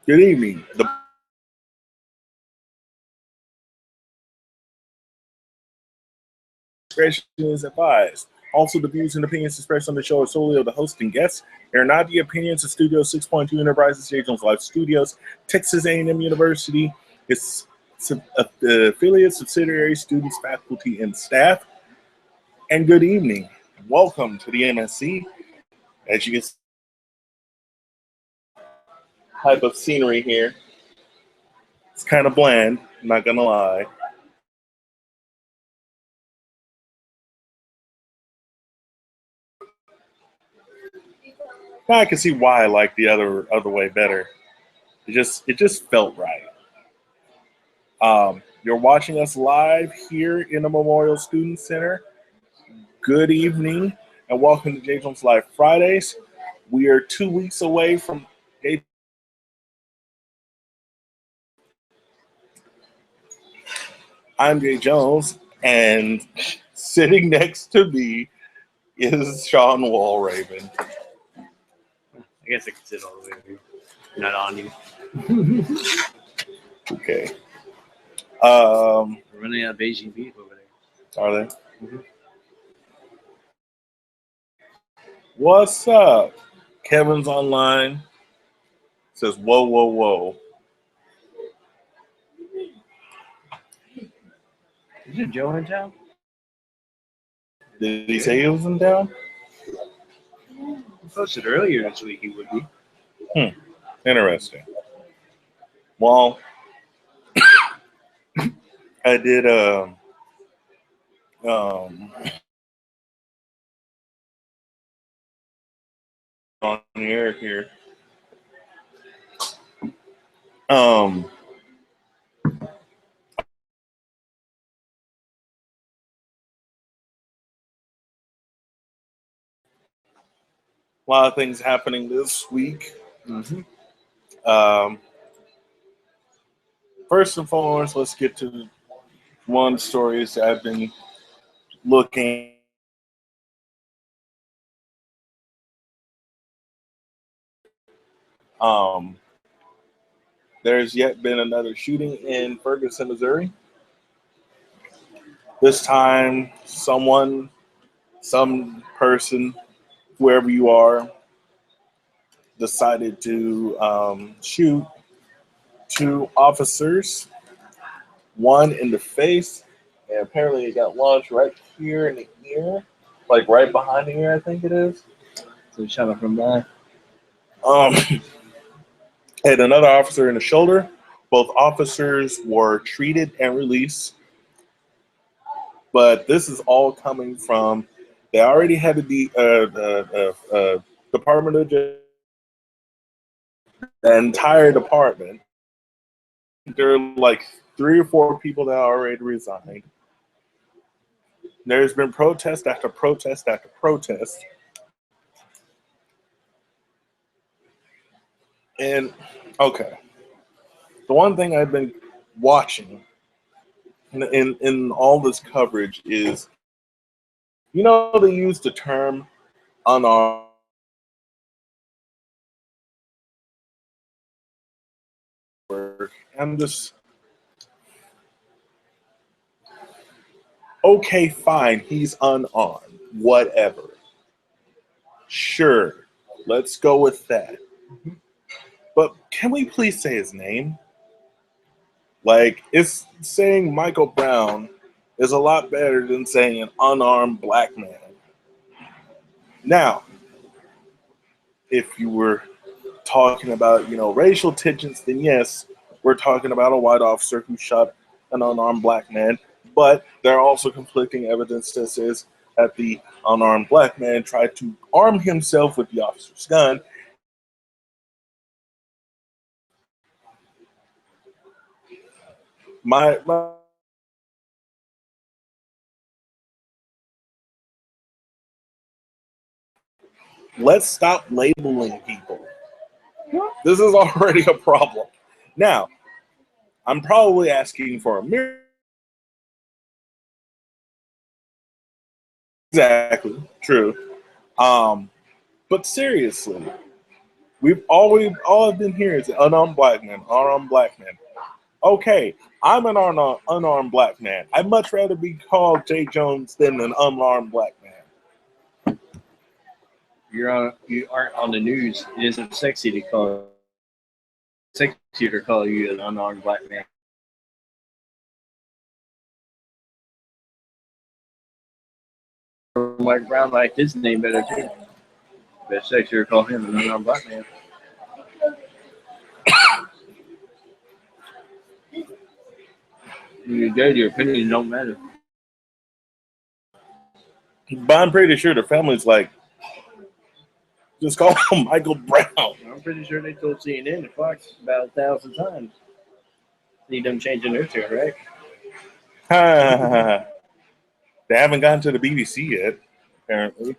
Good evening. The discretion is advised. Also, the views and opinions expressed on the show are solely of the host and guests. They are not the opinions of Studio 6.2 Enterprises, JjlF Studios, Texas A&M University, its affiliates, subsidiaries, students, faculty, and staff. And good evening. Welcome to the MSC. As you can see, type of scenery here. It's kind of bland, I'm not gonna lie. Now I can see why I like the other way better. It just felt right. You're watching us live here in the Memorial Student Center. Good evening and welcome to jjlunfiltered Fridays. We are 2 weeks away from I'm Jay Jones, and sitting next to me is Sean Walraven. I guess I could sit all the way over here. Not on you. Okay. We're running out of Beijing beef over there. Are they? Mm-hmm. What's up? Kevin's online. Says, whoa, whoa, whoa. Isn't Joe in town? Did he say he was in town? I posted earlier this week he would be. Interesting. Well, I did on the air here. A lot of things happening this week. Mm-hmm. First and foremost, let's get to one stories that I've been looking. There's yet been another shooting in Furgeson, Missouri. This time, some person, wherever you are, decided to shoot two officers, one in the face, and apparently it got launched right here in the ear, like right behind the ear, I think it is. So he shot him from behind. And another officer in the shoulder. Both officers were treated and released. But this is all coming from, they already had the Department of Justice, the entire department. There are like 3 or 4 people that already resigned. There's been protest after protest after protest. And, okay. The one thing I've been watching in all this coverage is, you know, they use the term unarmed. I'm just, okay, fine, he's unarmed, whatever. Sure, let's go with that. But can we please say his name? Like, it's saying Michael Brown is a lot better than saying an unarmed black man. Now, if you were talking about, you know, racial tensions, then yes, we're talking about a white officer who shot an unarmed black man. But there are also conflicting evidence that says that the unarmed black man tried to arm himself with the officer's gun. Let's stop labeling people. This is already a problem. Now, I'm probably asking for a miracle. Exactly, true. But seriously, We've always all I've been hearing is unarmed black man, unarmed black man. Okay, I'm an unarmed black man. I'd much rather be called J. Jones than an unarmed black man. You aren't on the news. It isn't sexy to call you an unarmed black man. Mike Brown liked his name better too. But it's sexier to call him an unarmed black man. When you're dead, your opinions don't matter. But I'm pretty sure the family's like, just call him Michael Brown. I'm pretty sure they told CNN and Fox about 1,000 times. Need them changing their tune, right? They haven't gotten to the BBC yet, apparently.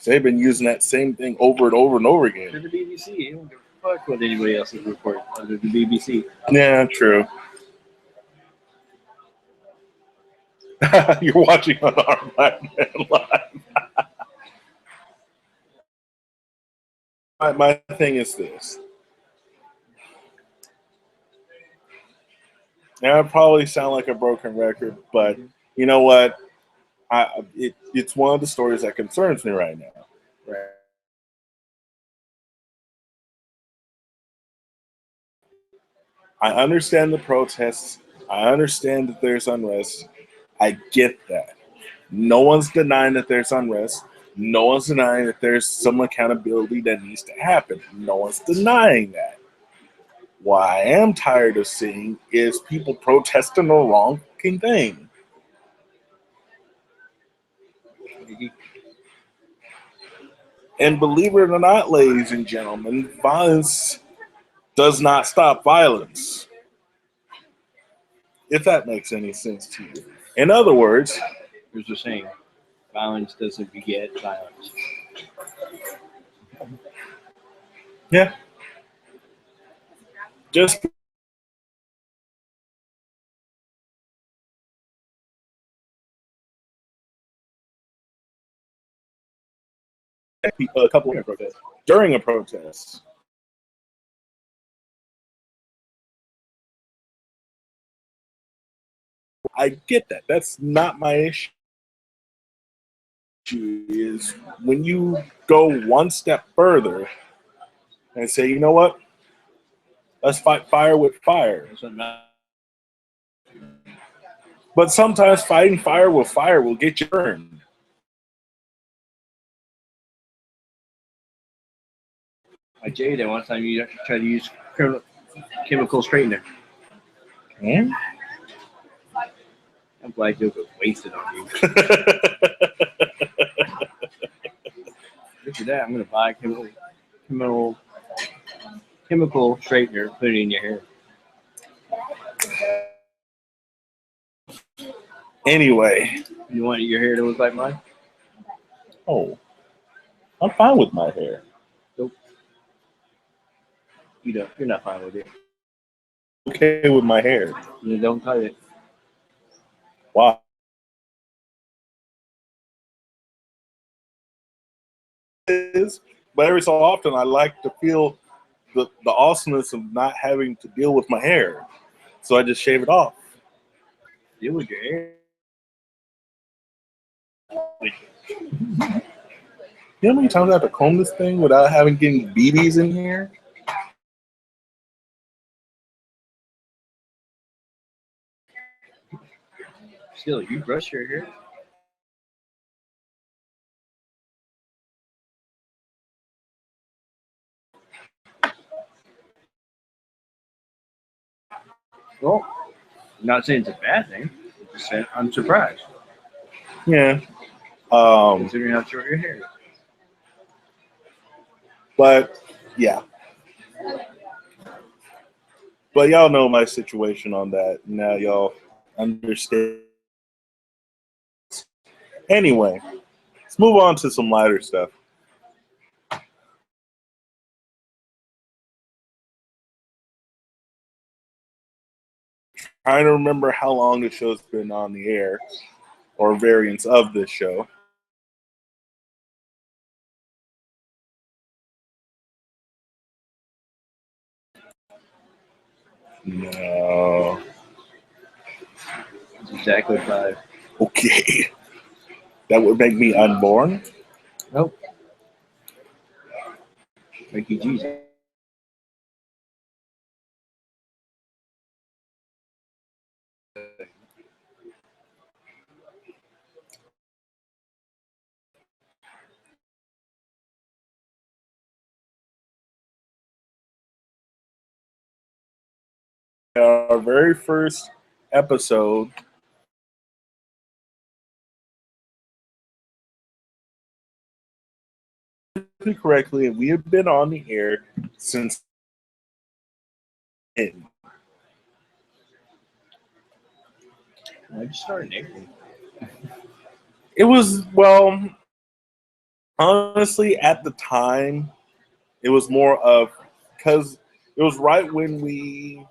They've been using that same thing over and over and over To again. the BBC. You don't give a fuck what anybody else is reporting under the BBC. Yeah, true. You're watching Unarmed Black Man live. My thing is this. Now, I probably sound like a broken record, but you know what? It's one of the stories that concerns me right now. Right. I understand the protests. I understand that there's unrest. I get that. No one's denying that there's unrest. No one's denying that there's some accountability that needs to happen. No one's denying that. What I am tired of seeing is people protesting the wrong fucking thing. And believe it or not, ladies and gentlemen, violence does not stop violence. If that makes any sense to you. In other words, There's a saying, violence doesn't beget violence. yeah, just a couple of protests during a protest. I get that. That's not my issue. Is when you go one step further and say, you know what? Let's fight fire with fire. But sometimes fighting fire with fire will get you burned. Like Jay, that one time you tried to use chemical straightener. Hmm? I'm glad you was wasted on you. Look at that. I'm going to buy chemical straightener, put it in your hair. Anyway. You want your hair to look like mine? Oh, I'm fine with my hair. Nope. You're not fine with it. Okay with my hair. You don't cut it. Why? But every so often, I like to feel the awesomeness of not having to deal with my hair. So I just shave it off. Deal with your hair. You know how many times I have to comb this thing without having getting BBs in here? Still, you brush your hair? Well, I'm not saying it's a bad thing. I'm just saying I'm surprised. Yeah. Considering how short your hair is. But, yeah. But y'all know my situation on that. Now y'all understand. Anyway, let's move on to some lighter stuff. Trying to remember how long the show's been on the air, or variants of this show. No. It's exactly 5. Okay. That would make me unborn? Nope. Thank you, Jesus. Our very first episode. Correctly, and we have been on the air since. I just started April. It was, well, honestly, at the time, it was more of, because it was right when we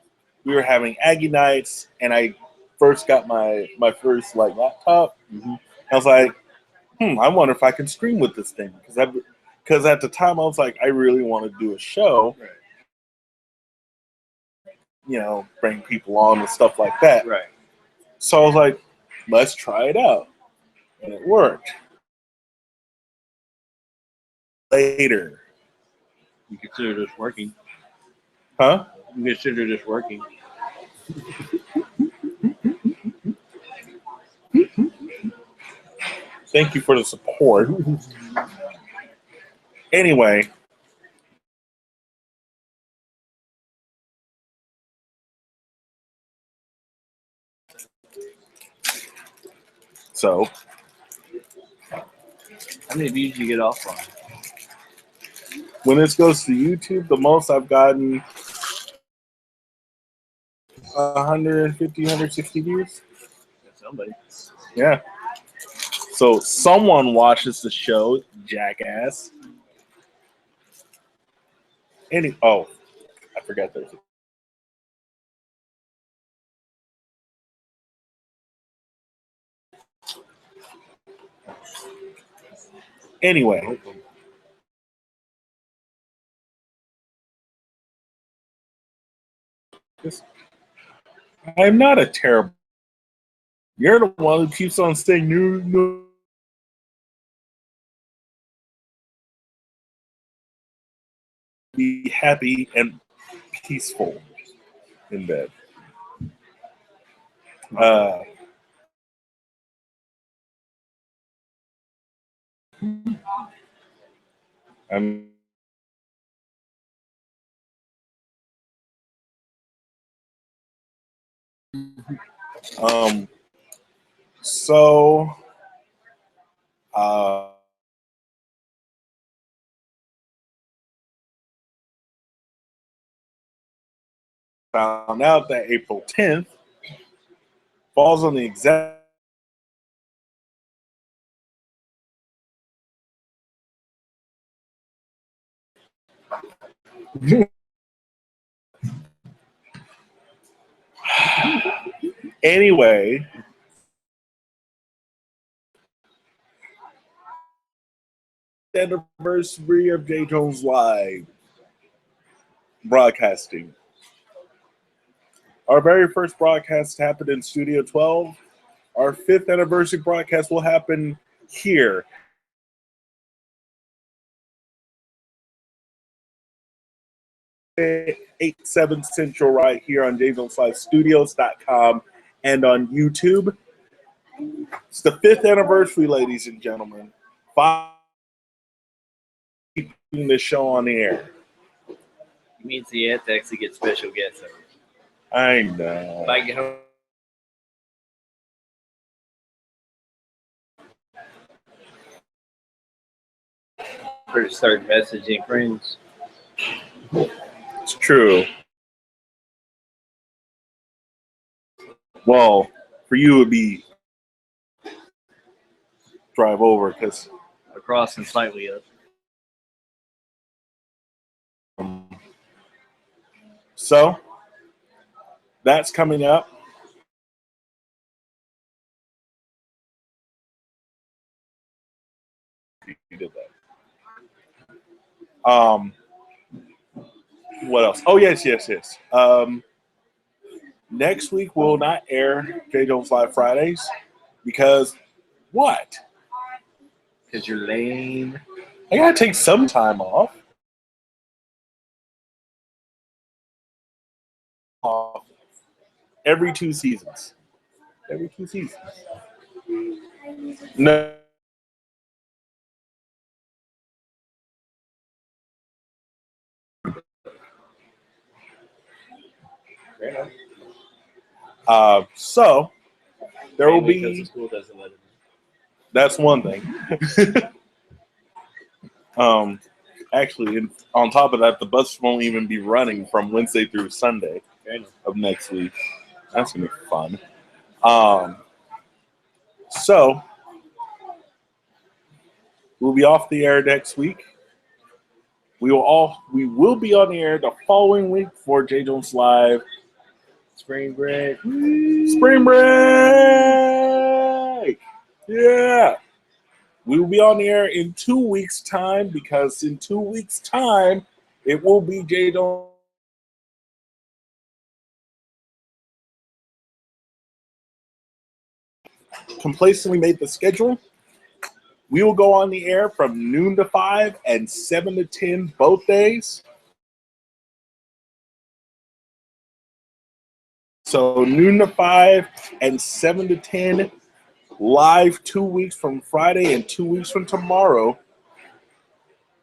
were having Aggie nights, and I first got my first like laptop. Mm-hmm. I was like, I wonder if I can stream with this thing, because at the time I was like, I really want to do a show, Right. bring people on and stuff like that. Right. So I was like, let's try it out, and it worked. Later, You consider this working? huh? You consider this working? Thank you for the support. Anyway, so How many views do you get off on? when this goes to YouTube, the most I've gotten 150, 160 views. Somebody. Yeah. So someone watches the show, jackass. I forgot there's. Anyway, I'm not a terrible. You're the one who keeps on saying no. Be happy and peaceful in bed. I'm. So. Uh, Found out that April 10th falls on the exact. Anyway, the anniversary of JjlF broadcasting. Our very first broadcast happened in Studio 12. Our 5th anniversary broadcast will happen here. 8/7 Central right here on jjlunfiltered.com and on YouTube. It's the 5th anniversary, ladies and gentlemen. 5 keeping the show on the air. It means you have to actually get special guests. I know. If I get home. Or start messaging friends. It's true. Well, for you it would be drive over because Across and slightly up. So that's coming up. You did that. What else? Oh yes. Next week will not air JjlF Fridays because what? Because you're lame. I gotta take some time off. Every 2 seasons. Every 2 seasons. No. So there will Because the be. school doesn't let it. That's one thing. Actually, on top of that, the bus won't even be running from Wednesday through Sunday of next week. That's gonna be fun. So we'll be off the air next week. We will be on the air the following week for jjlunfiltered. Spring break. Spring break. Yeah. We will be on the air in 2 weeks' time because in 2 weeks' time it will be JjlF. Complacently made the schedule. We will go on the air from noon to 5 and 7 to 10 both days. So noon to 5 and 7 to 10 live 2 weeks from Friday and 2 weeks from tomorrow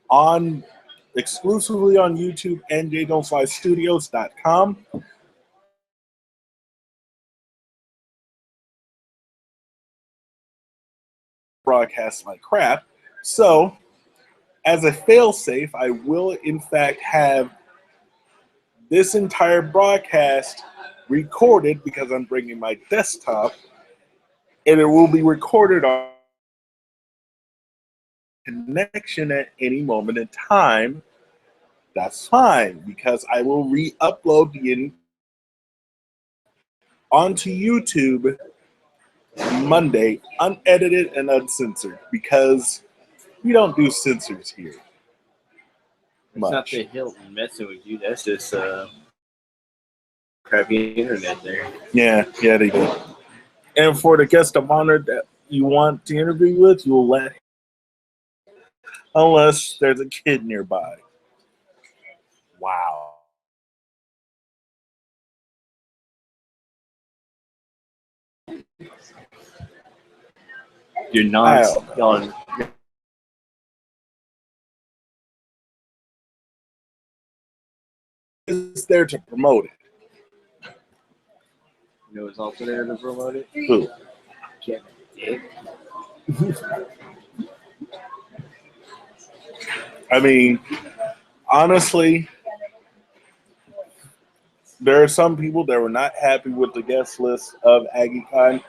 on exclusively on YouTube and jjlunfilteredstudios.com. Broadcast like crap. So as a failsafe, I will in fact have this entire broadcast recorded because I'm bringing my desktop, and it will be recorded on connection at any moment in time. That's fine because I will re-upload the onto YouTube Monday, unedited and uncensored, because we don't do censors here. It's not the Hilton messing with you. That's just crappy internet there. Yeah, they do. And for the guest of honor that you want to interview with, you will let him, unless there's a kid nearby. Wow. You're not on. Is there to promote it. You know who's also there to promote it? Who? Kevin Dick. I mean, honestly, there are some people that were not happy with the guest list of AggieCon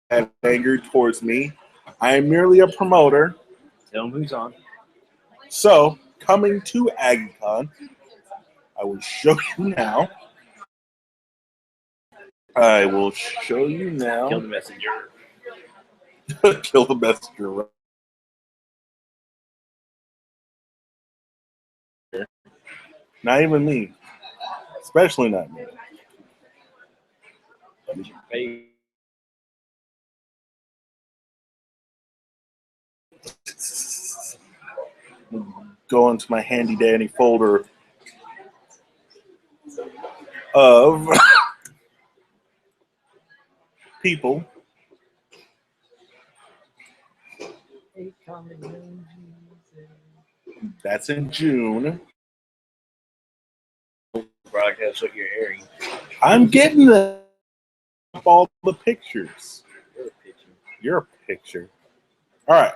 and angered towards me. I am merely a promoter. Tell him who's on. So, coming to AggieCon, I will show you now. I will show you now. Kill the messenger. Kill the messenger. Not even me. Especially not me. Go into my handy dandy folder of people. That's in June. Broadcast what you're hearing. I'm getting all the pictures. Your picture. All right.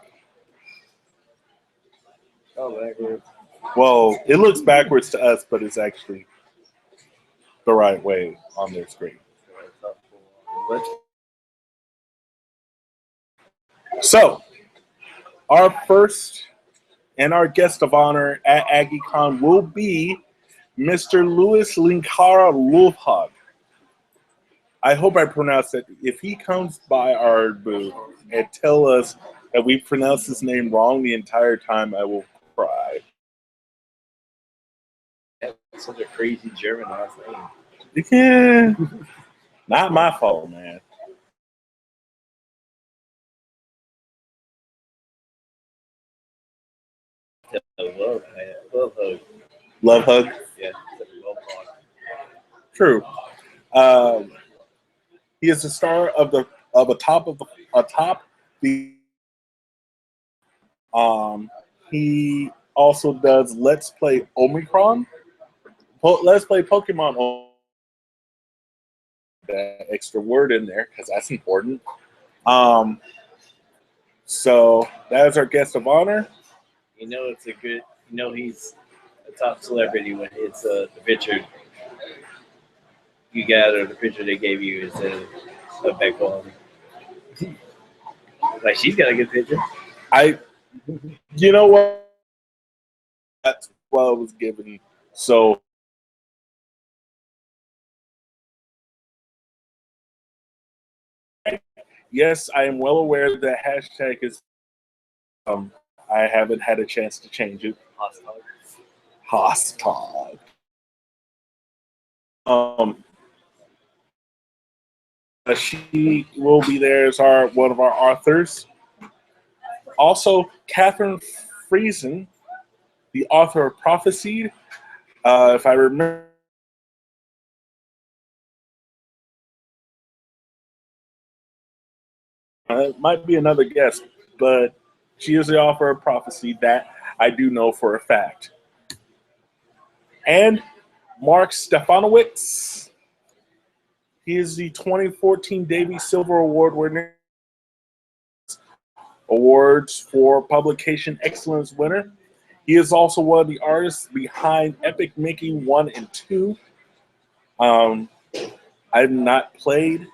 Oh, backwards. Well, it looks backwards to us, but it's actually the right way on their screen. So, our first and our guest of honor at AggieCon will be Mr. Louis Linkara Lulfhag. I hope I pronounced it. If he comes by our booth and tell us that we pronounced his name wrong the entire time, I will cry. Such a crazy German last name. Yeah. Not my fault, man. Love hug. Love hug. Yeah, love hug. True. He is the star of atop the. He also does Let's Play Omicron. Let's Play Pokemon. That extra word in there because that's important. So that is our guest of honor. You know, it's a good. You know, he's a top celebrity when it's the picture you got or the picture they gave you is a back quality. Like she's got a good picture. You know what? That's what I was given. So yes, I am well aware that hashtag is. I haven't had a chance to change it. Hostile. She will be there as one of our authors. Also, Catherine Furgeson, the author of Prophecy. If I remember, it might be another guest, but she is the author of Prophecy. That I do know for a fact. And Mark Stefanowitz. He is the 2014 Davies Silver Award winner. Awards for Publication Excellence winner. He is also one of the artists behind Epic Mickey 1 and 2. I've not played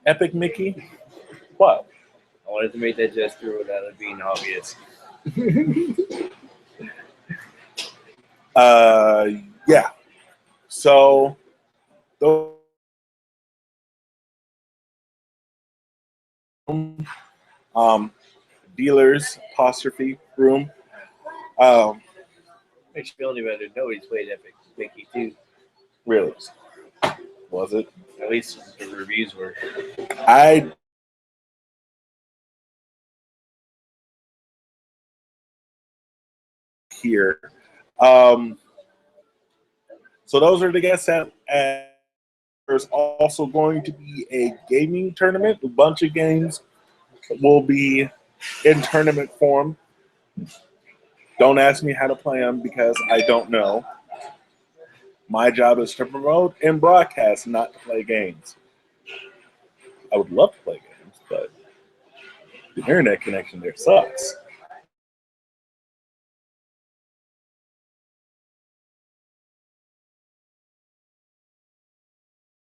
Epic Mickey. What? I wanted to make that gesture without it being obvious. Yeah. So those dealers apostrophe room. Makes you feel any better. Nobody's played Epic Mickey 2. Really? Was it? At least the reviews were. I here. So those are the guests at there's also going to be a gaming tournament. A bunch of games will be in tournament form. Don't ask me how to play them because I don't know. My job is to promote and broadcast, not to play games. I would love to play games, but the internet connection there sucks.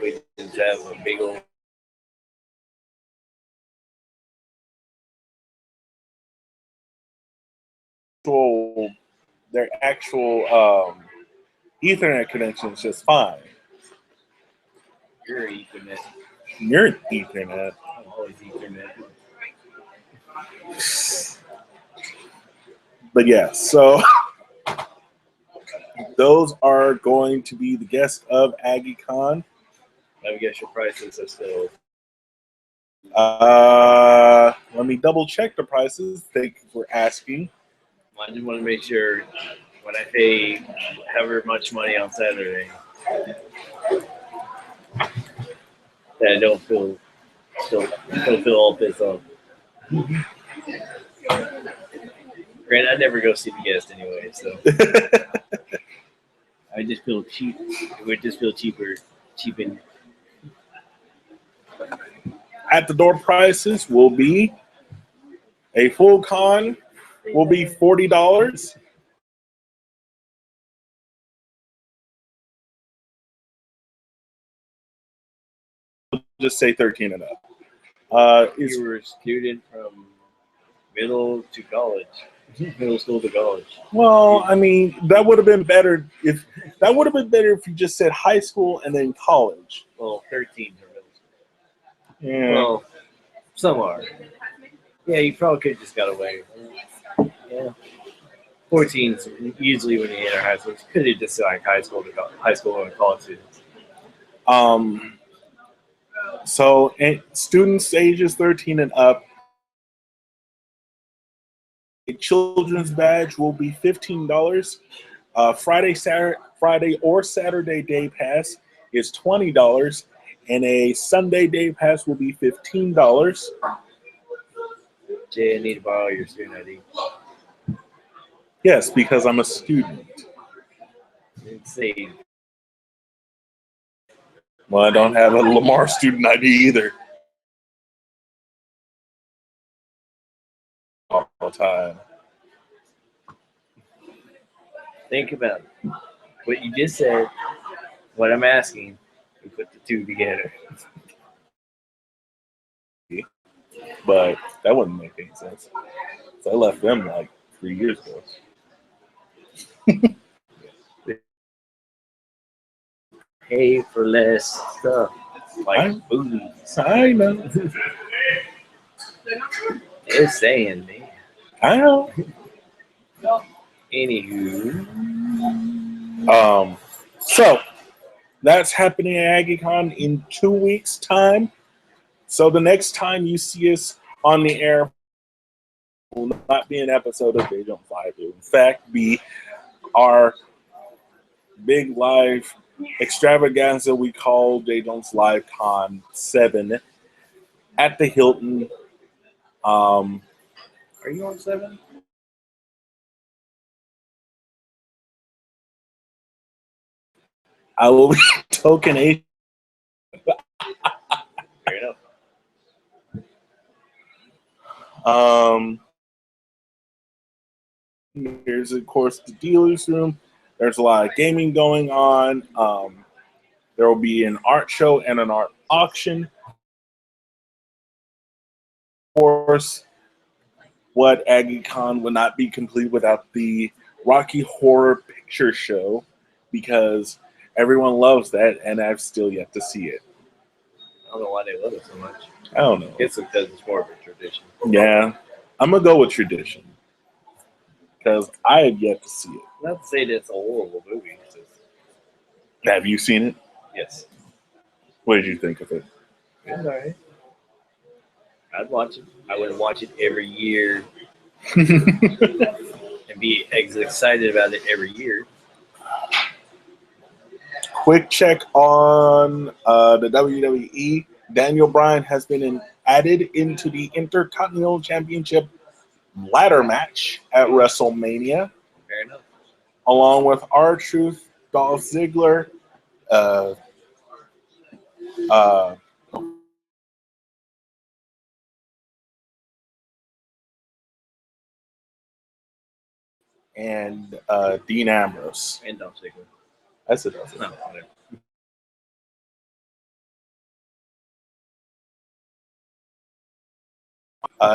We just have a big old. Their actual Ethernet connection is just fine. You're Ethernet. You're an Ethernet. I'm always Ethernet. But yeah, so those are going to be the guests of AggieCon. Let me guess your prices are still. Let me double check the prices. Thank you for asking. I just want to make sure when I pay however much money on Saturday that I don't feel all pissed off. Granted, I never go see the guest anyway, so I just feel cheap. It would just feel cheaping. At the door prices will be a full con will be $40. Just say 13 and up. You were a student from middle to college, middle school to college. Well, I mean, that would have been better if you just said high school and then college. Well, 13 for middle school. Yeah. Well, some are. Yeah, you probably could have just got away. Yeah. 14 is usually when you enter high school. It's pretty just like high school and college students. So students ages 13 and up, a children's badge will be $15. Friday or Saturday day pass is $20, and a Sunday day pass will be $15. Jay, I need to borrow your student ID. Yes, because I'm a student. Let's see. Well, I don't have a Lamar student ID either. All the time. Think about it. What you just said, what I'm asking, we put the two together. But that wouldn't make any sense. So I left them like 3 years ago. Pay for less stuff, like booties. I know. They're saying, man. I know. Anywho, So that's happening at AggieCon in 2 weeks' time. So the next time you see us on the air will not be an episode of JjlF. It will in fact be our big live extravaganza we call JjlF Con 7 at the Hilton. are you on 7? I will be token A. Fair enough. There's of course the dealer's room. There's a lot of gaming going on. There will be an art show and an art auction. Of course, what AggieCon would not be complete without the Rocky Horror Picture Show, because everyone loves that, and I've still yet to see it. I don't know why they love it so much. I don't know. It's because it's more of a tradition. Yeah, I'm gonna go with tradition because I have yet to see it. Not to say that it's a horrible movie. It's just, Have you seen it? yes. What did you think of it? It's all right. I'd watch it. I wouldn't watch it every year and be excited about it every year. Quick check on the WWE. Daniel Bryan has been added into the Intercontinental Championship ladder match at WrestleMania, Fair enough. along with R-Truth, Dolph Ziggler, and Dean Ambrose. And Dolph Ziggler. I said Dolph Ziggler. No, whatever.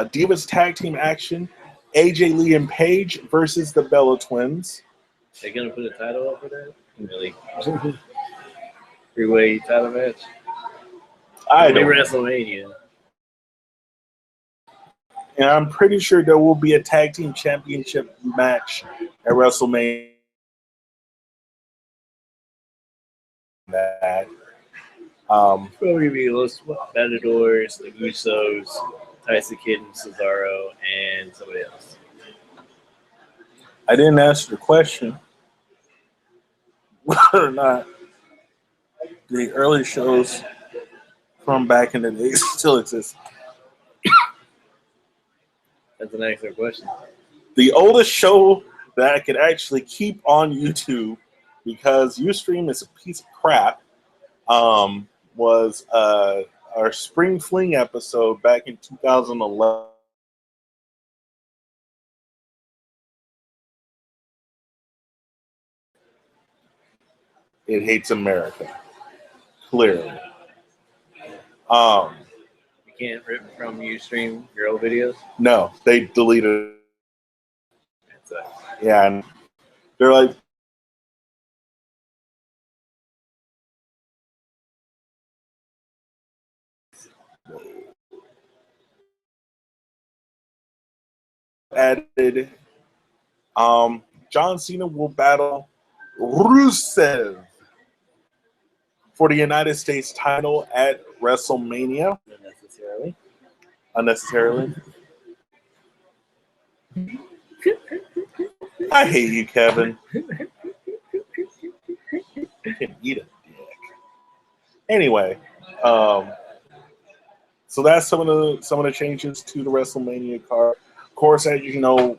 Divas Tag Team action. AJ Lee and Paige versus the Bella Twins. They gonna put a title up for that? Really? Three-way title match? I Only don't know. WrestleMania. And I'm pretty sure there will be a tag team championship match at WrestleMania. That Probably be Los Matadors, the Usos, Tyson Kidd and Cesaro, and somebody else. I didn't ask the question whether or not the early shows from back in the day still exist. That's an excellent question. The oldest show that I could actually keep on YouTube, because Ustream is a piece of crap, was our Spring Fling episode back in 2011. It hates America, clearly. You can't rip from Ustream your old videos? No, they deleted it. That's Yeah, and they're like, added John Cena will battle Rusev for the United States title at WrestleMania. Unnecessarily. I hate you, Kevin. You can eat a dick. Anyway, so that's some of the changes to the WrestleMania card. Of course, as you know,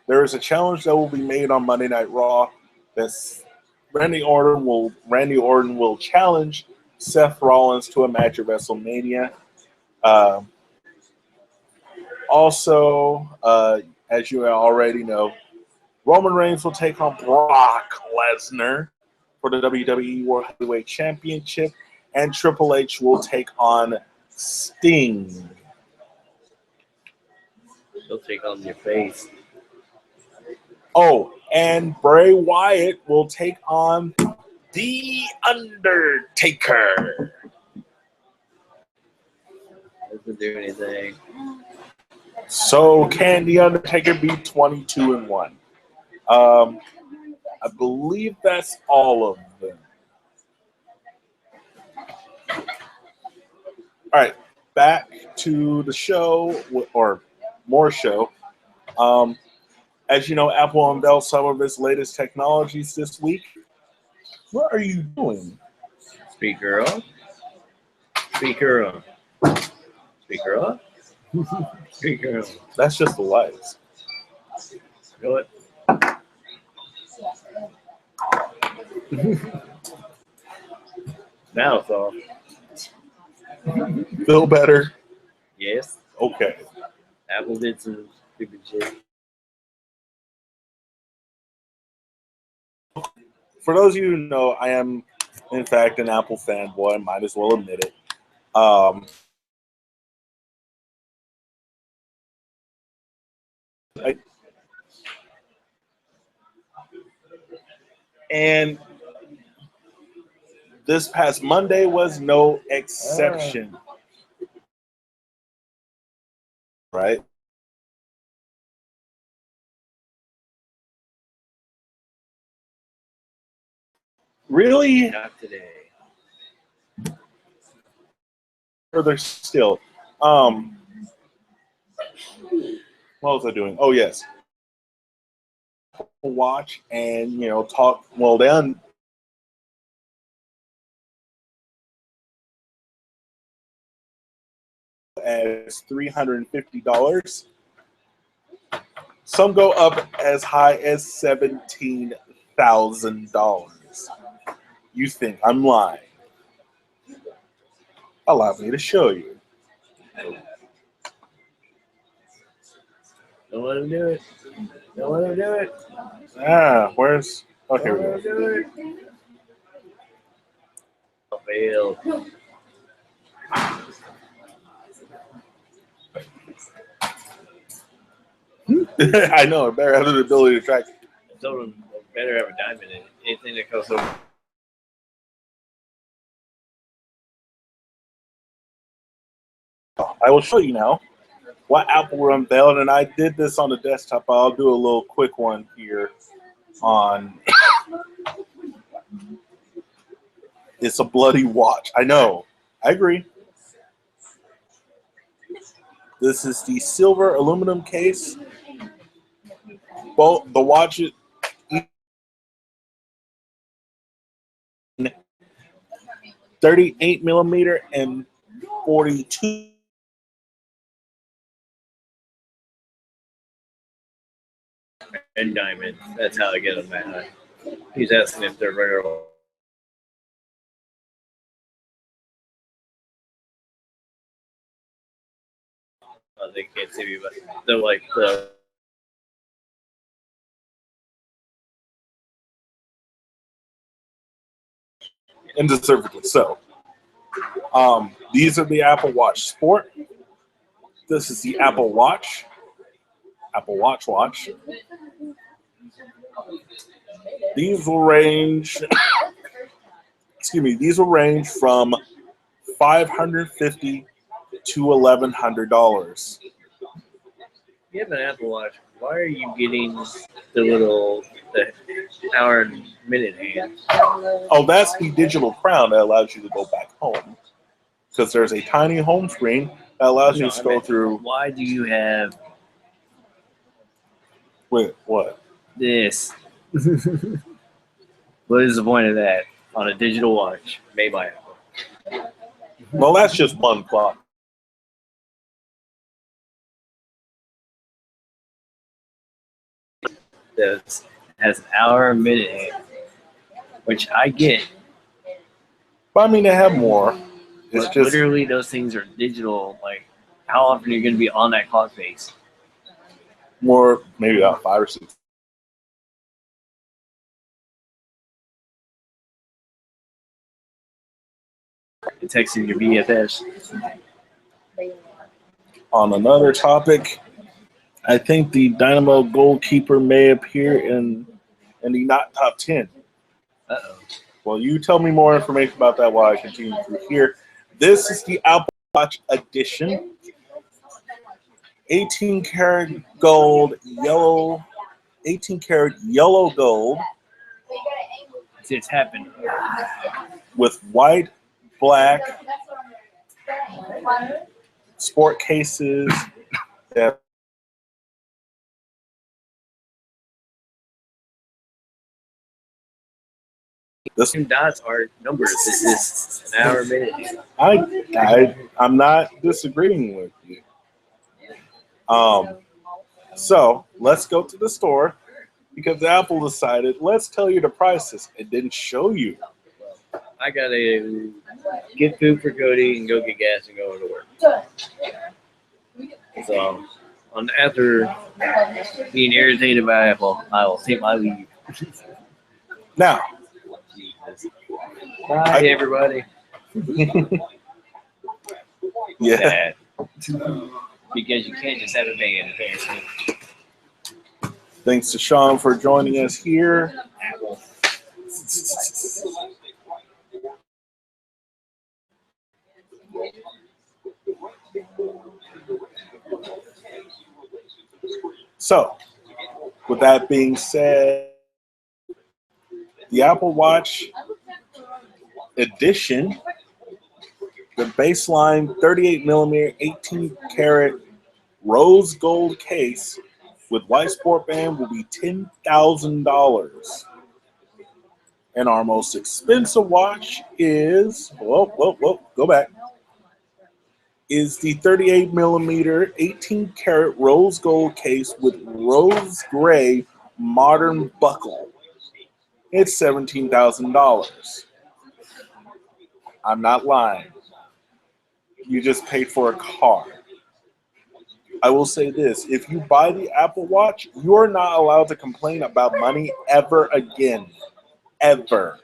there is a challenge that will be made on Monday Night Raw. That's Randy Orton will challenge Seth Rollins to a match at WrestleMania. Also, as you already know, Roman Reigns will take on Brock Lesnar for the WWE World Heavyweight Championship, and Triple H will take on Sting. He'll take on your face. Oh, and Bray Wyatt will take on The Undertaker. Doesn't do anything. So can The Undertaker be 22-1? I believe that's all of them. All right, back to the show, or more show. As you know, Apple unveiled some of its latest technologies this week. What are you doing? Speaker on. Speaker on. Speaker on. Speaker on. That's just the lights. Go it. Now it's off. Feel better? Yes. Okay. Apple did some stupid shit. For those of you who know, I am, in fact, an Apple fanboy. I might as well admit it. And this past Monday was no exception. Right? Really? Not today. Further still. What was I doing? Oh, yes. Watch and, talk. Well, then as $350. Some go up as high as $17,000. You think I'm lying? Allow me to show you. Don't let him do it. Don't let him do it. Where's... Oh, here we go. Do it. Oh, failed. I know. I better have the ability to track. I told him better have a diamond in it. Anything that costs over. I will show you now what Apple unveiled, and I did this on the desktop. I'll do a little quick one here on. It's a bloody watch. I know. I agree. This is the silver aluminum case. Well, the watch is 38 millimeter and 42. And diamond. That's how I get them that high. He's asking if they're regular. They can't see me, but they're like the. Indeservedly so. These are the Apple Watch Sport. This is the Apple Watch. Apple Watch. These will range. These will range from $550 to $1,100. You have an Apple Watch. Why are you getting the hour and minute hand? Oh, that's the digital crown that allows you to go back home. Because there's a tiny home screen that allows you to scroll through. Why do you have Wait, what? this? What is the point of that on a digital watch made by Apple? Well, that's just one clock. That has an hour and minute hand, which I get. But I mean, they have more. It's But just literally, those things are digital. Like, how often are you going to be on that clock face? more, maybe about 5 or 6. Texting your BFFs. On another topic, I think the Dynamo goalkeeper may appear in the not top 10. Uh-oh. Well, you tell me more information about that while I continue through here. This is the Apple Watch edition. 18 karat gold, yellow, 18 karat yellow gold It's happened. with white, black sport cases. That this Dots are numbers. This is an hour and minute. I'm not disagreeing with you. So let's go to the store because Apple decided let's tell you the prices. It didn't show you. I gotta get food for Cody and go get gas and go to work. So, after being irritated by Apple, I will take my leave. Now, Bye, everybody. yeah. Sad. Because you can't just have a band, apparently. Thanks to Sean for joining us here. So, with that being said, the Apple Watch edition, the baseline 38 millimeter, 18 karat rose gold case with white sport band will be $10,000. And our most expensive watch is, go back, is the 38 millimeter, 18 karat rose gold case with rose gray modern buckle. It's $17,000. I'm not lying. You just paid for a car. I will say this, if you buy the Apple Watch, you're not allowed to complain about money ever again. Ever.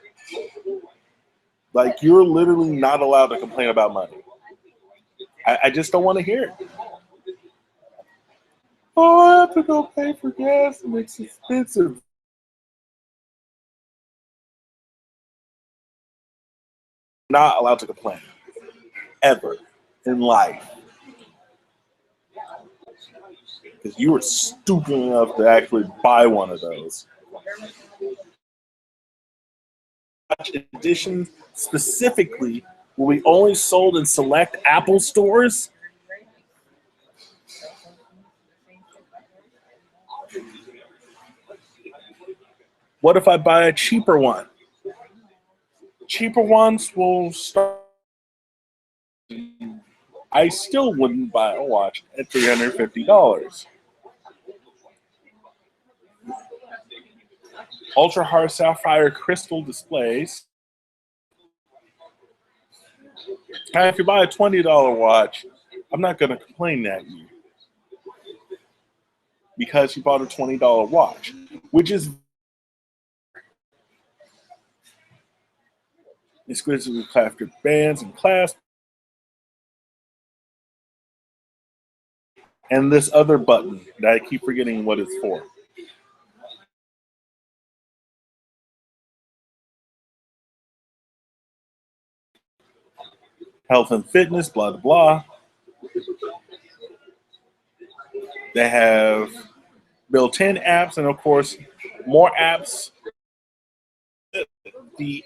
Like, you're literally not allowed to complain about money. I just don't want to hear it. Oh, I have to go pay for gas and it's expensive. Not allowed to complain. Ever. In life. Because you were stupid enough to actually buy one of those. Edition specifically will be only sold in select Apple stores. What if I buy a cheaper one? Cheaper ones will start. I still wouldn't buy a watch at $350. Ultra hard sapphire crystal displays. And if you buy a $20 watch, I'm not going to complain at you because you bought a $20 watch, which is exquisitely crafted bands and clasps. And this other button that I keep forgetting what it's for. Health and fitness, blah, blah, blah. They have built-in apps, and of course, more apps. The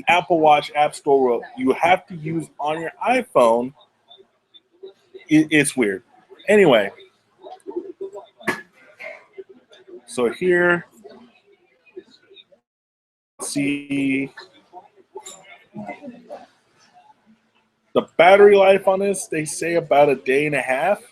Apple Watch App Store you have to use on your iPhone. It's weird. Anyway, so here, see the battery life on this. They say about a day and a half.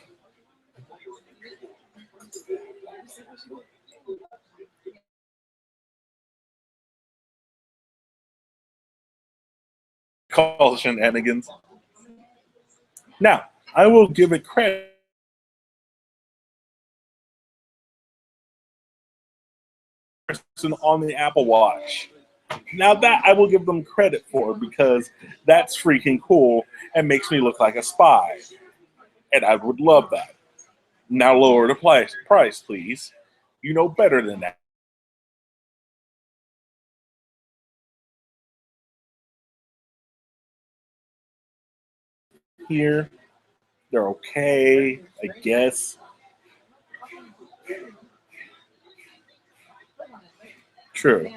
Call shenanigans. Now, I will give it credit on the Apple Watch. Now that I will give them credit for, because that's freaking cool and makes me look like a spy. And I would love that. Now lower the price, please. You know better than that. Here, they're okay, I guess. True.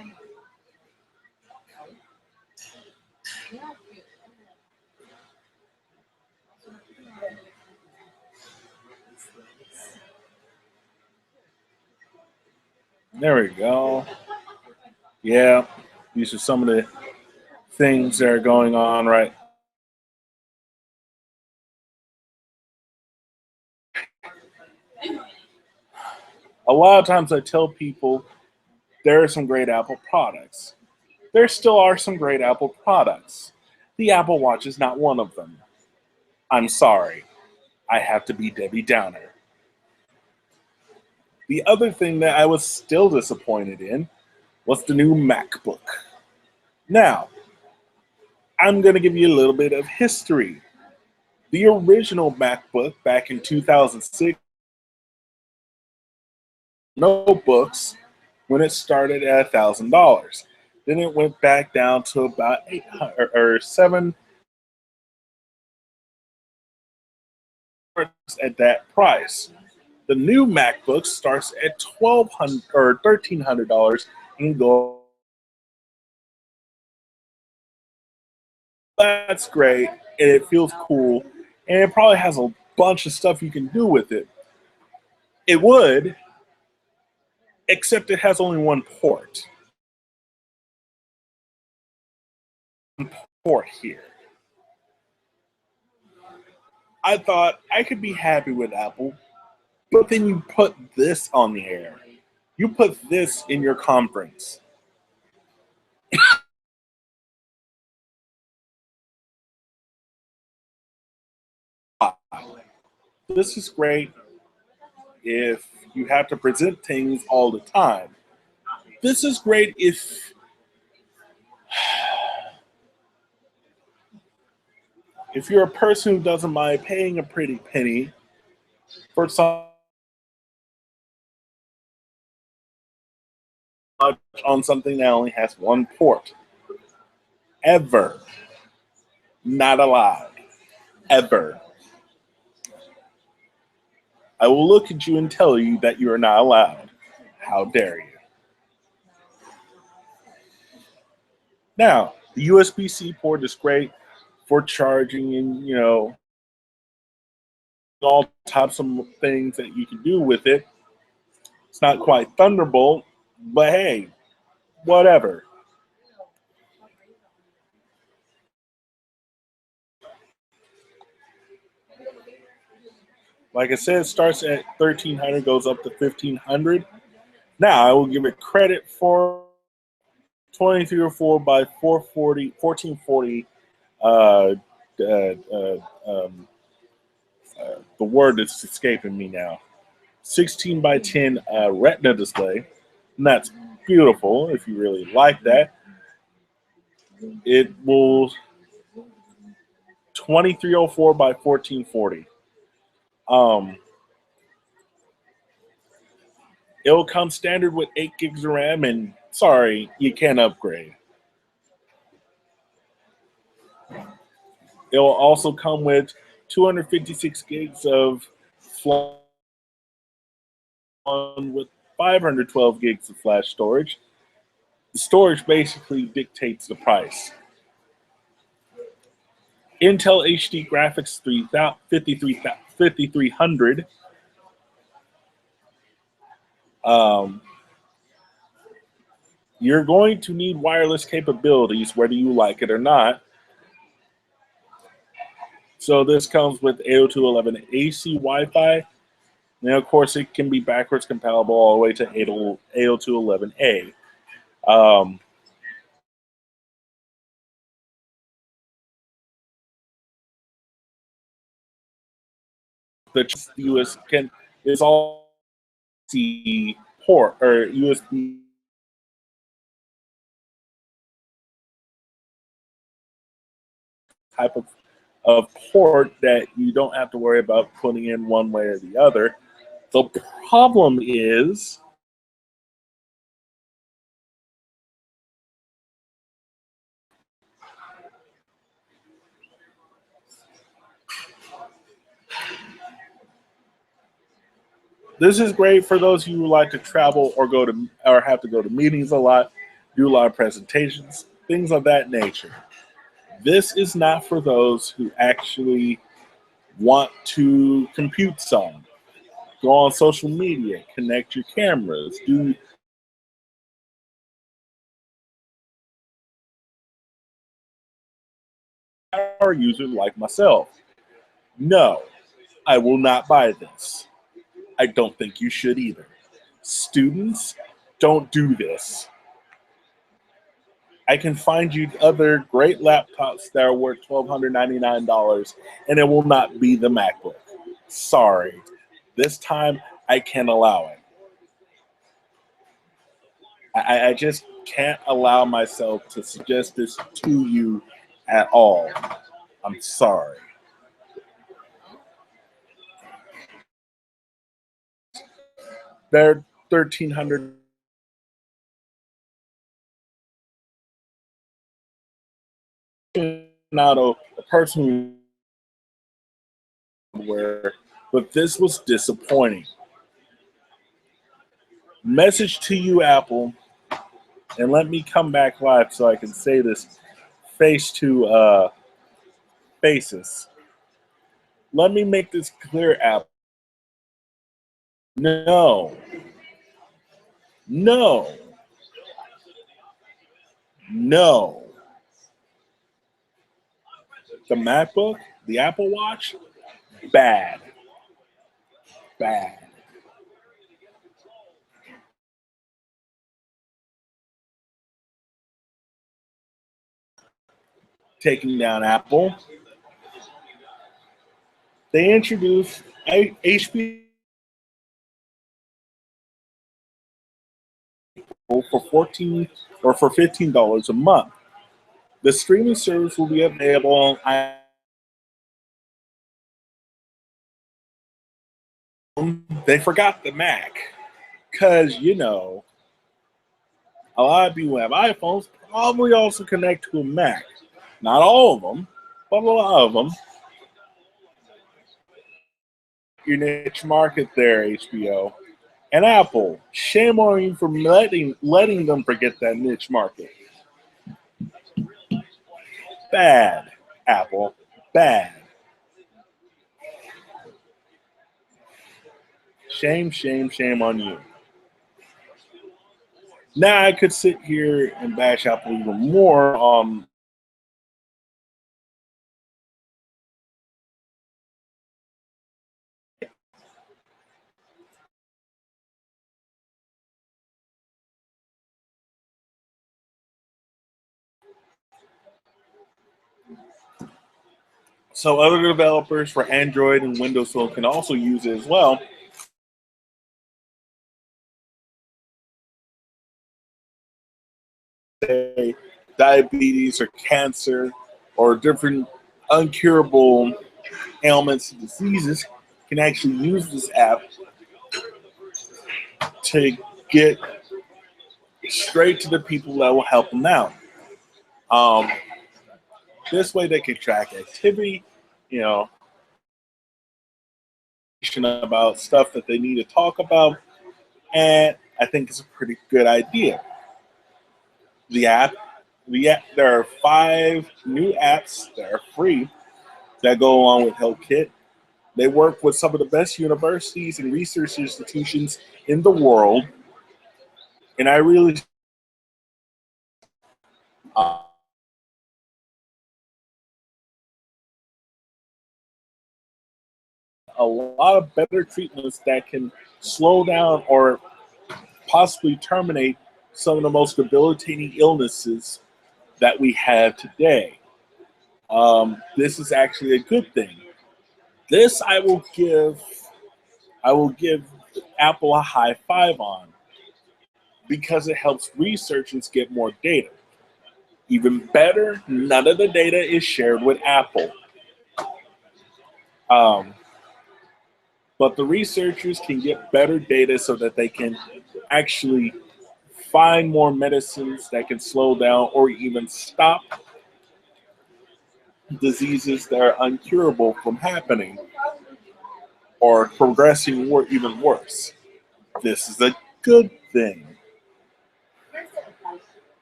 There we go. Yeah, these are some of the things that are going on right. A lot of times I tell people there are some great Apple products. There still are some great Apple products. The Apple Watch is not one of them. I'm sorry. I have to be Debbie Downer. The other thing that I was still disappointed in was the new MacBook. Now, I'm going to give you a little bit of history. The original MacBook back in 2006, notebooks, when it started at $1,000. Then it went back down to about $800 or $700 at that price. The new MacBook starts at $1,200 or $1,300 and go. That's great, and it feels cool, and it probably has a bunch of stuff you can do with it. It would, except it has only one port. Here. I thought I could be happy with Apple, but then you put this on the air. You put this in your conference. This is great if you have to present things all the time. This is great if you're a person who doesn't mind paying a pretty penny for on something that only has one port. Ever. Not allowed. Ever. I will look at you and tell you that you are not allowed. How dare you? Now, the USB-C port is great for charging and, all types of things that you can do with it. It's not quite Thunderbolt, but hey, whatever. Like I said, it starts at $1,300, goes up to $1,500. Now, I will give it credit for 2304 by 440, 1440. The word is escaping me now. 16 by 10 Retina display, and that's beautiful. If you really like that, it will 2304 by 1440. It'll come standard with 8 gigs of RAM, and sorry, you can't upgrade. It will also come with 256 gigs of flash with 512 gigs of flash storage. The storage basically dictates the price. Intel HD graphics 5300. You're going to need wireless capabilities, whether you like it or not. So this comes with 802.11 AC Wi-Fi. And of course, it can be backwards compatible all the way to 802.11a. The US is all C port or USB type of port that you don't have to worry about putting in one way or the other. The problem is this is great for those of you who like to travel or have to go to meetings a lot, do a lot of presentations, things of that nature. This is not for those who actually want to compute some, go on social media, connect your cameras, do power users like myself. No, I will not buy this. I don't think you should either. Students, don't do this. I can find you other great laptops that are worth $1,299, and it will not be the MacBook. Sorry. This time, I can't allow it. I just can't allow myself to suggest this to you at all. I'm sorry. They're $1,300. Not a person where, but this was disappointing. Message to you, Apple, and let me come back live so I can say this face to faces. Let me make this clear, Apple. No. No. No. The MacBook, the Apple Watch, bad. Bad. Taking down Apple. They introduced HP for $15 a month. The streaming service will be available on they forgot the Mac. Because, you know, a lot of people who have iPhones probably also connect to a Mac. Not all of them, but a lot of them. Your niche market there, HBO. And Apple, shame on you for letting them forget that niche market. Bad, Apple. Bad. Shame, shame, shame on you. Now I could sit here and bash Apple even more. So other developers for Android and Windows Phone can also use it as well. Say diabetes or cancer or different uncurable ailments and diseases can actually use this app to get straight to the people that will help them out. This way they can track activity, you know, about stuff that they need to talk about, and I think it's a pretty good idea. There are 5 new apps that are free that go along with HealthKit. They work with some of the best universities and research institutions in the world, and I really uh, a lot of better treatments that can slow down or possibly terminate some of the most debilitating illnesses that we have today. This is actually a good thing. This I will give Apple a high five on because it helps researchers get more data. Even better, none of the data is shared with Apple. Um, but the researchers can get better data so that they can actually find more medicines that can slow down or even stop diseases that are uncurable from happening or progressing or even worse. This is a good thing.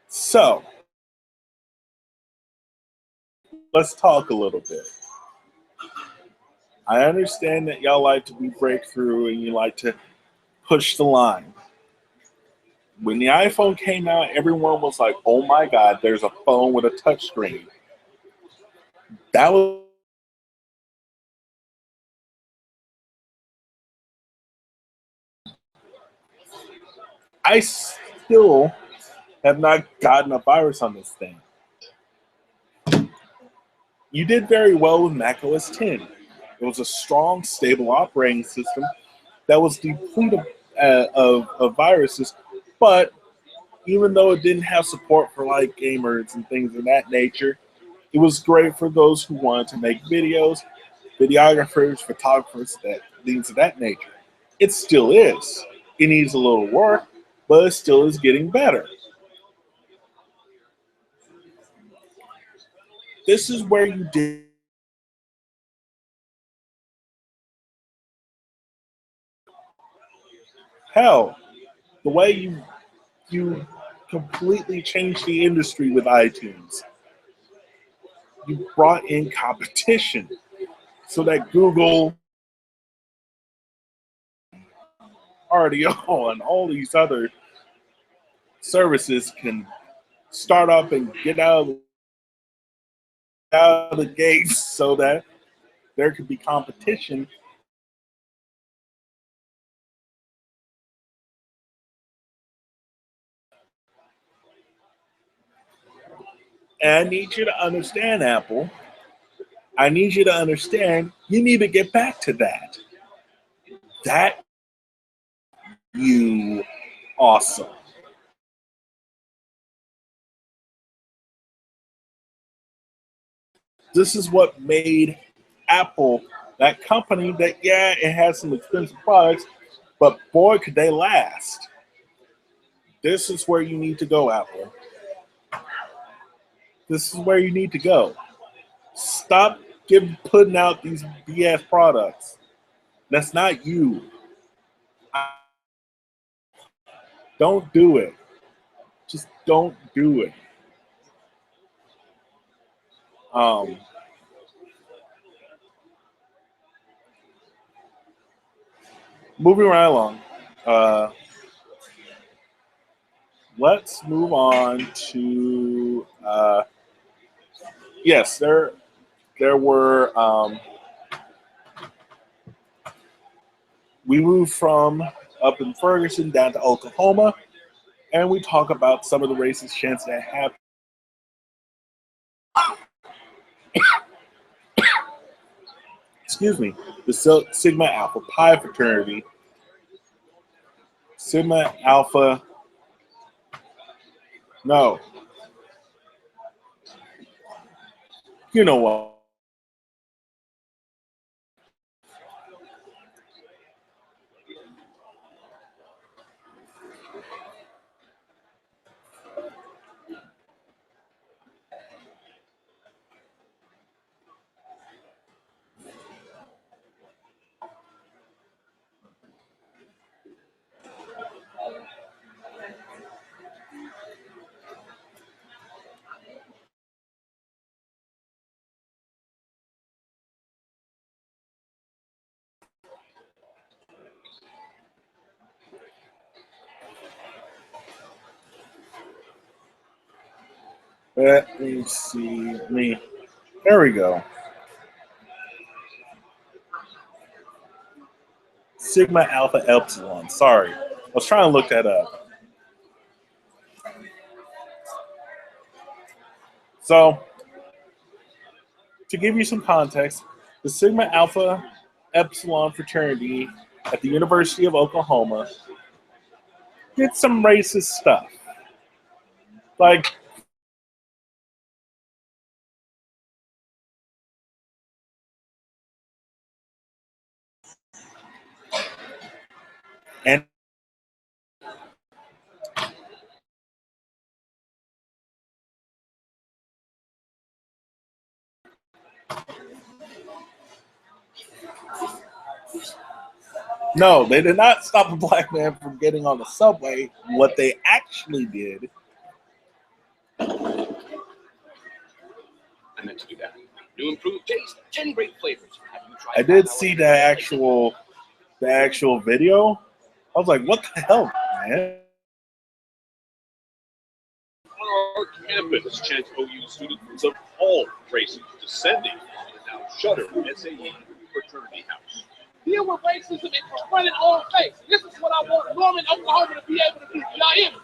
So, let's talk a little bit. I understand that y'all like to be breakthrough and you like to push the line. When the iPhone came out, everyone was like, oh my God, there's a phone with a touchscreen. That was I still have not gotten a virus on this thing. You did very well with macOS 10. It was a strong, stable operating system that was depleted of viruses, but even though it didn't have support for like gamers and things of that nature, it was great for those who wanted to make videos, videographers, photographers, things of that nature. It still is. It needs a little work, but it still is getting better. This is where you did hell. The way you completely changed the industry with iTunes. You brought in competition so that Google, RDO, and all these other services can start up and get out of the gates so that there could be competition. And I need you to understand, Apple. I need you to understand you need to get back to that. That you awesome. This is what made Apple that company that, yeah, it has some expensive products, but boy, could they last. This is where you need to go, Apple. This is where you need to go. Stop putting out these BS products. That's not you. Don't do it. Just don't do it. Um, Moving right along. Uh, let's move on to yes, there were we moved from up in Ferguson down to Oklahoma, and we talk about some of the racist chants that happened. Excuse me, the Sigma Alpha Pi fraternity, Sigma Alpha. No, you know what? Let me see. There we go. Sigma Alpha Epsilon. Sorry. I was trying to look that up. So, to give you some context, the Sigma Alpha Epsilon fraternity at the University of Oklahoma did some racist stuff. Like, and no, they did not stop a black man from getting on the subway. What they actually did, I meant to do that. New improved taste, 10 great flavors. Have you tried I did see the actual video. I was like, what the hell, man? On our campus, chance OU students of all races descending on the now shuttered SAE fraternity house. Deal with racism and confront it all face. This is what I want Norman, Oklahoma to be able to do. Y'all hear me?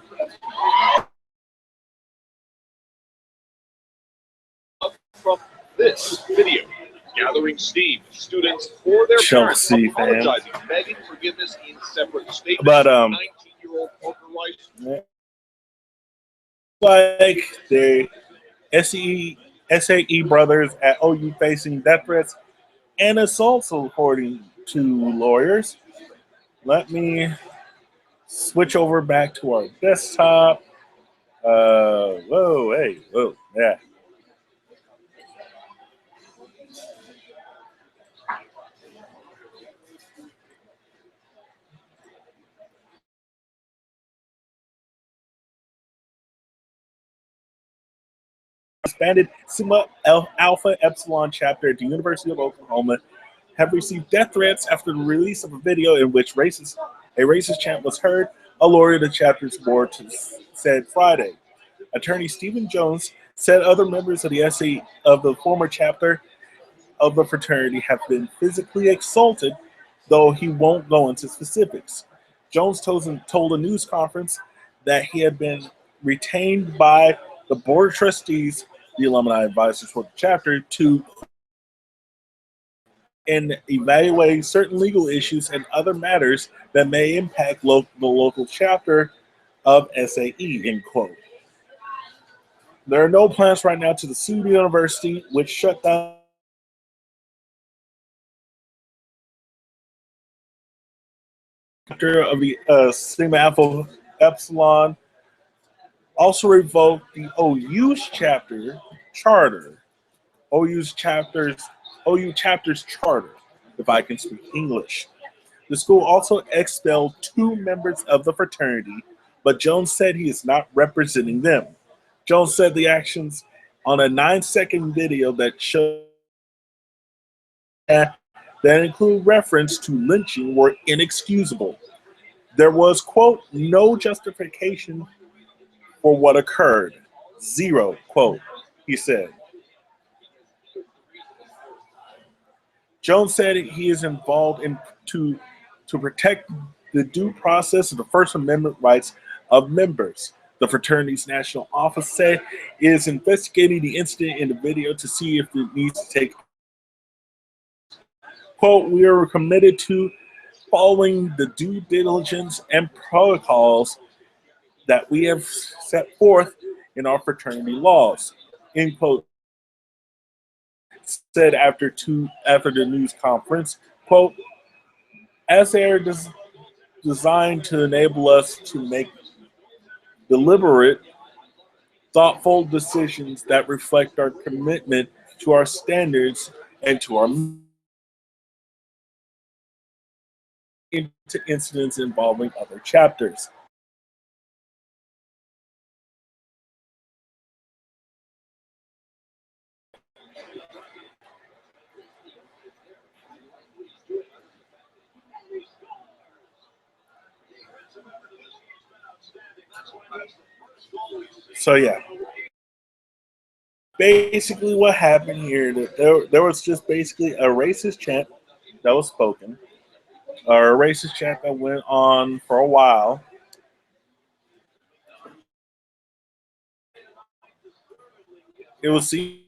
From this video, gathering steam, students for their parents Chelsea apologizing, begging forgiveness in separate statements. But 19-year-old Parker Rice. Like the SAE brothers at OU facing death threats and assaults, according to lawyers. Let me switch over back to our desktop. Whoa, yeah. Expanded Sigma Alpha Epsilon chapter at the University of Oklahoma have received death threats after the release of a video in which a racist chant was heard, a lawyer of the chapter's board said Friday. Attorney Stephen Jones said other members of the former chapter of the fraternity have been physically assaulted, though he won't go into specifics. Jones told a news conference that he had been retained by the board of trustees, the alumni advisors for the chapter, to and evaluate certain legal issues and other matters that may impact the local chapter of SAE, end quote. There are no plans right now to sue the university, which shut down of the Sigma Alpha Epsilon, also revoked the OU's chapter charter. OU chapter's charter, if I can speak English. The school also expelled 2 members of the fraternity, but Jones said he is not representing them. Jones said the actions on a 9-second video that showed that include reference to lynching were inexcusable. There was, quote, no justification for what occurred. Zero, quote, he said. Jones said he is involved to protect the due process of the First Amendment rights of members. The fraternity's national office said it is investigating the incident in the video to see if it needs to take. Quote, we are committed to following the due diligence and protocols that we have set forth in our fraternity laws, end quote, said after the news conference, quote, as they are designed to enable us to make deliberate, thoughtful decisions that reflect our commitment to our standards and to our into incidents involving other chapters. So yeah, basically what happened here, that there was just basically a racist chant that was spoken, or a racist chant that went on for a while. It was seen.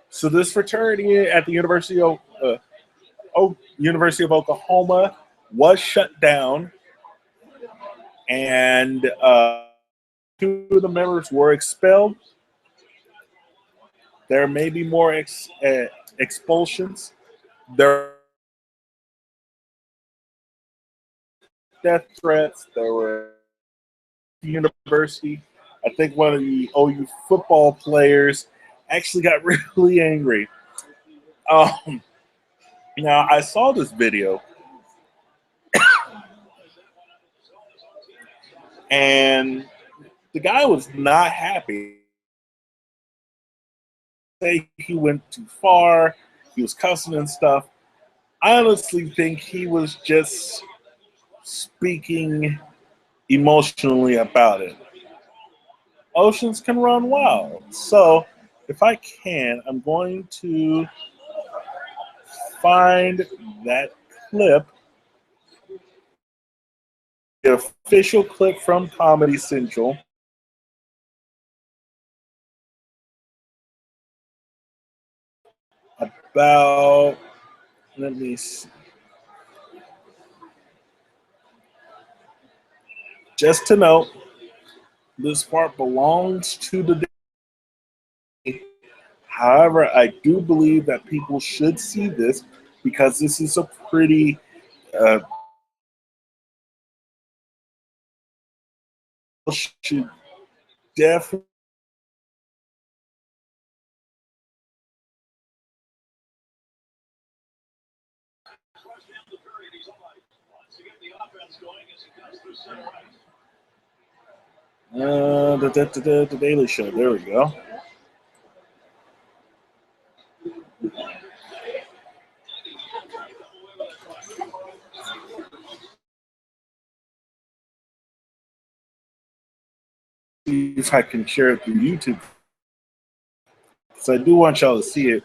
So this fraternity at the University of Oklahoma was shut down, and two of the members were expelled. There may be more expulsions. There were death threats. There were university. I think one of the OU football players actually got really angry. Um, Now I saw this video, and the guy was not happy. He went too far. He was cussing and stuff. I honestly think he was just speaking emotionally about it. Oceans can run wild. So if I can, I'm going to find that clip, the official clip from Comedy Central. About, let me see. Just to note, this part belongs to the day. However, I do believe that people should see this because this is a pretty should definitely. The Daily Show. There we go. See if I can share it through YouTube. So I do want y'all to see it.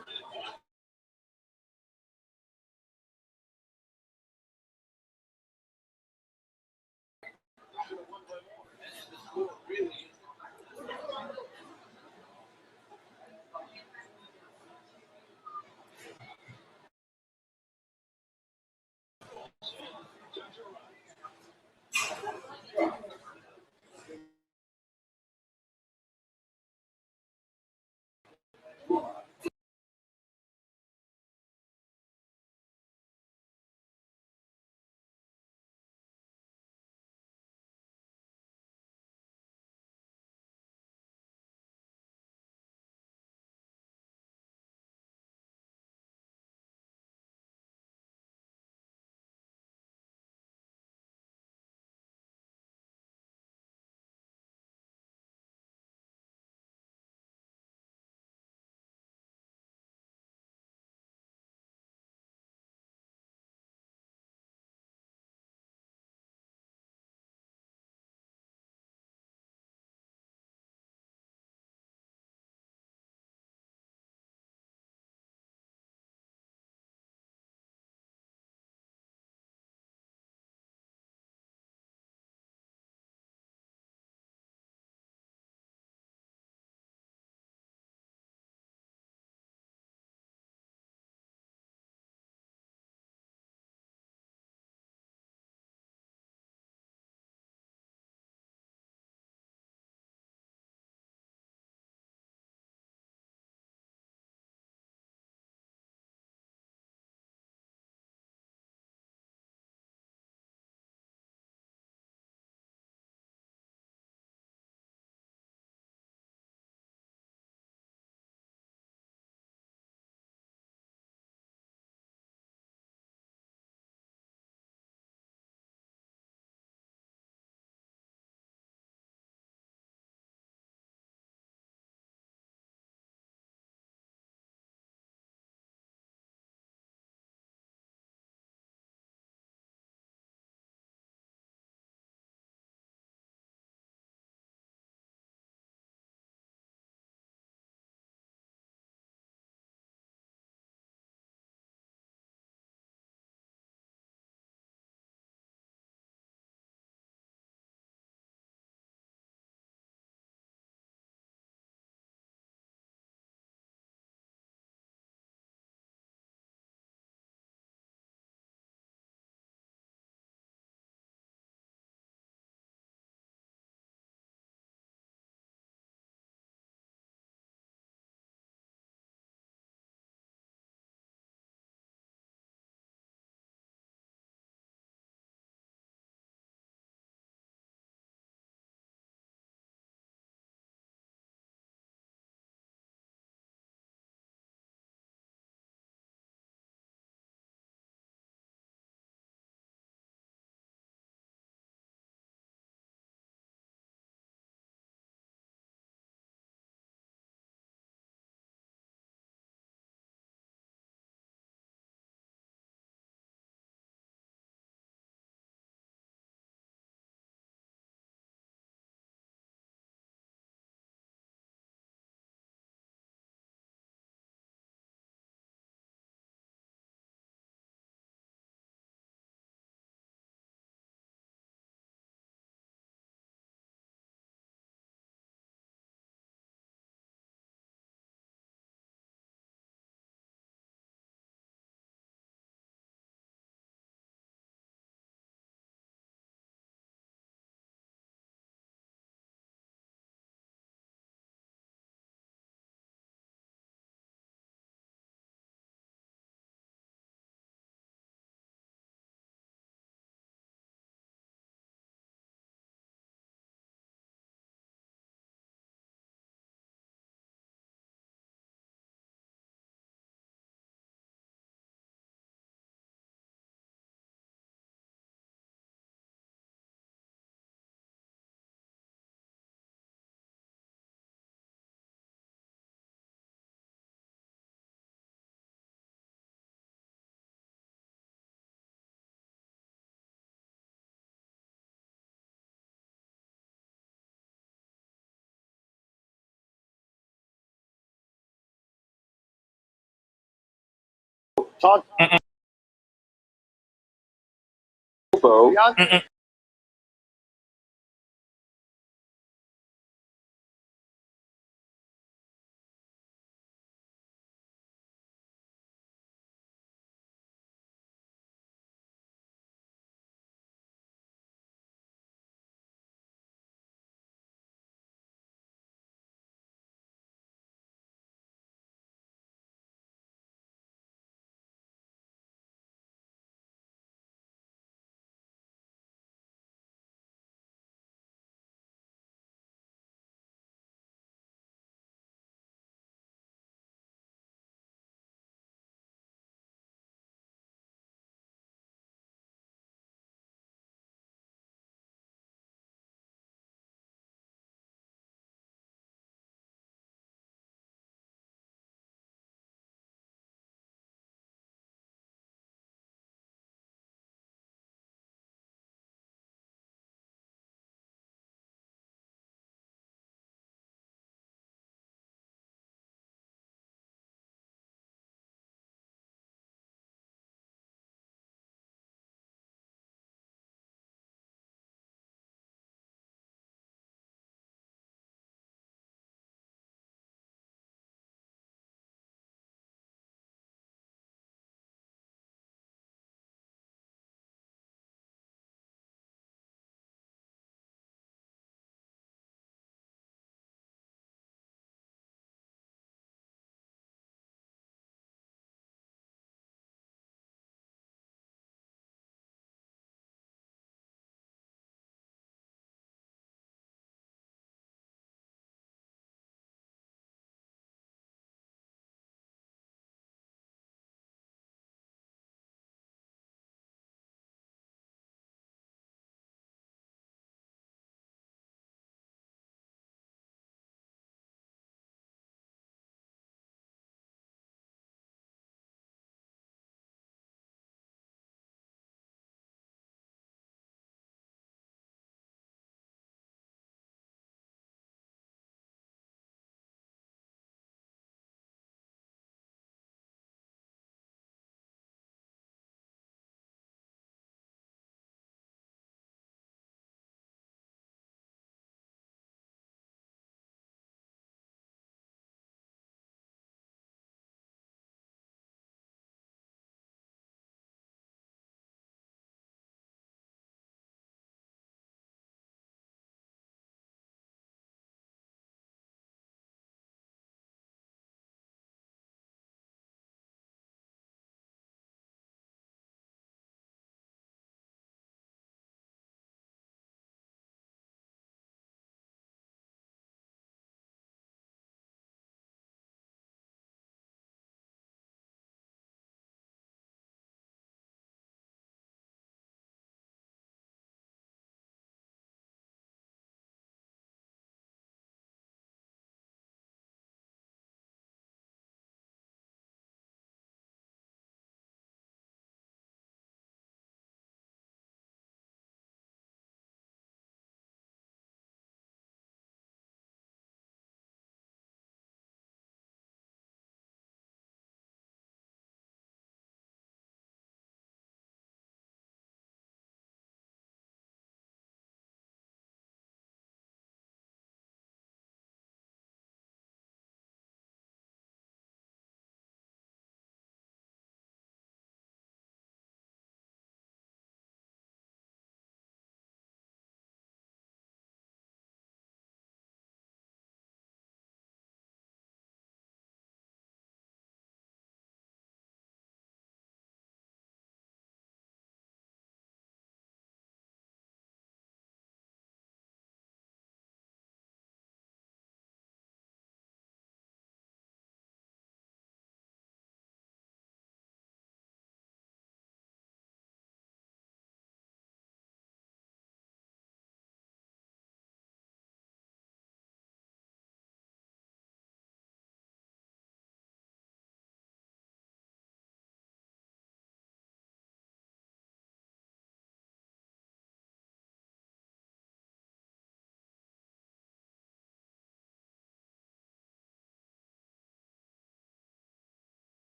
Talk.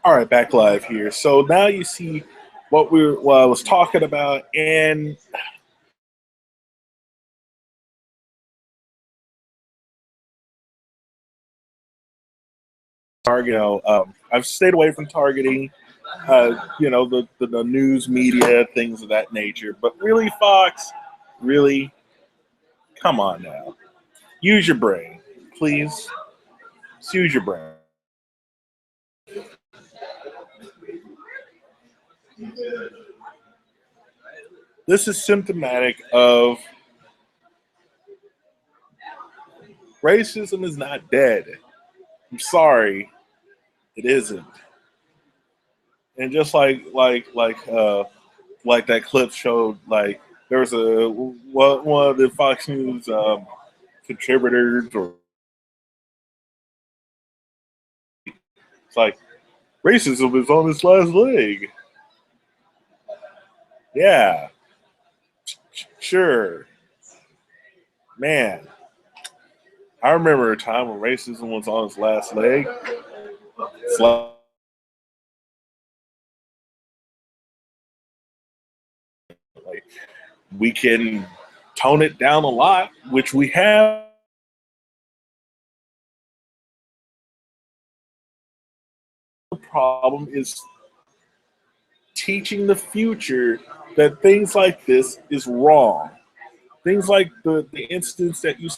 All right, back live here. So now you see what I was talking about, and I've stayed away from targeting, the news media, things of that nature. But really, Fox, really, come on now, use your brain, please. Just use your brain. This is symptomatic of racism is not dead. I'm sorry, it isn't. And just like that clip showed, like there was one of the Fox News contributors, or it's like racism is on its last leg. Yeah, sure, man. I remember a time when racism was on its last leg. It's like we can tone it down a lot, which we have. The problem is teaching the future that things like this is wrong. Things like the instance that you,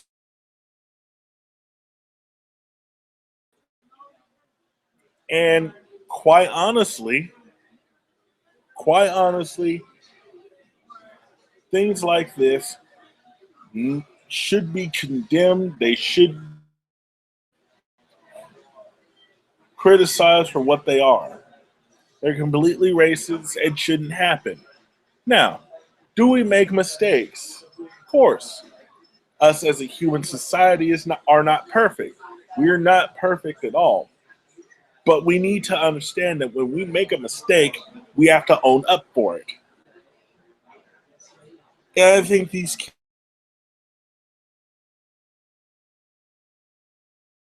and quite honestly, things like this should be condemned. They should criticize for what they are. They're completely racist and shouldn't happen. Now, do we make mistakes? Of course. Us as a human society are not perfect. We are not perfect at all. But we need to understand that when we make a mistake, we have to own up for it. And I think these kids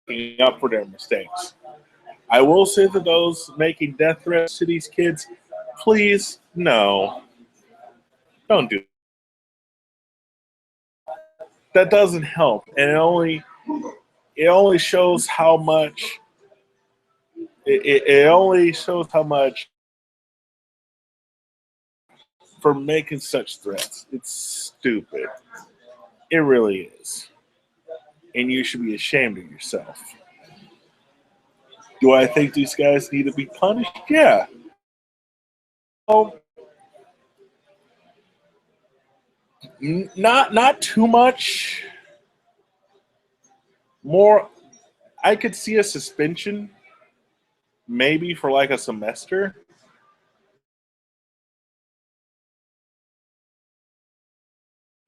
are making up for their mistakes. I will say to those making death threats to these kids, please, no, don't do it. That doesn't help, and it only shows how much it only shows how much for making such threats. It's stupid. It really is, and you should be ashamed of yourself. Do I think these guys need to be punished? Yeah. Not too much. More, I could see a suspension, maybe for like a semester.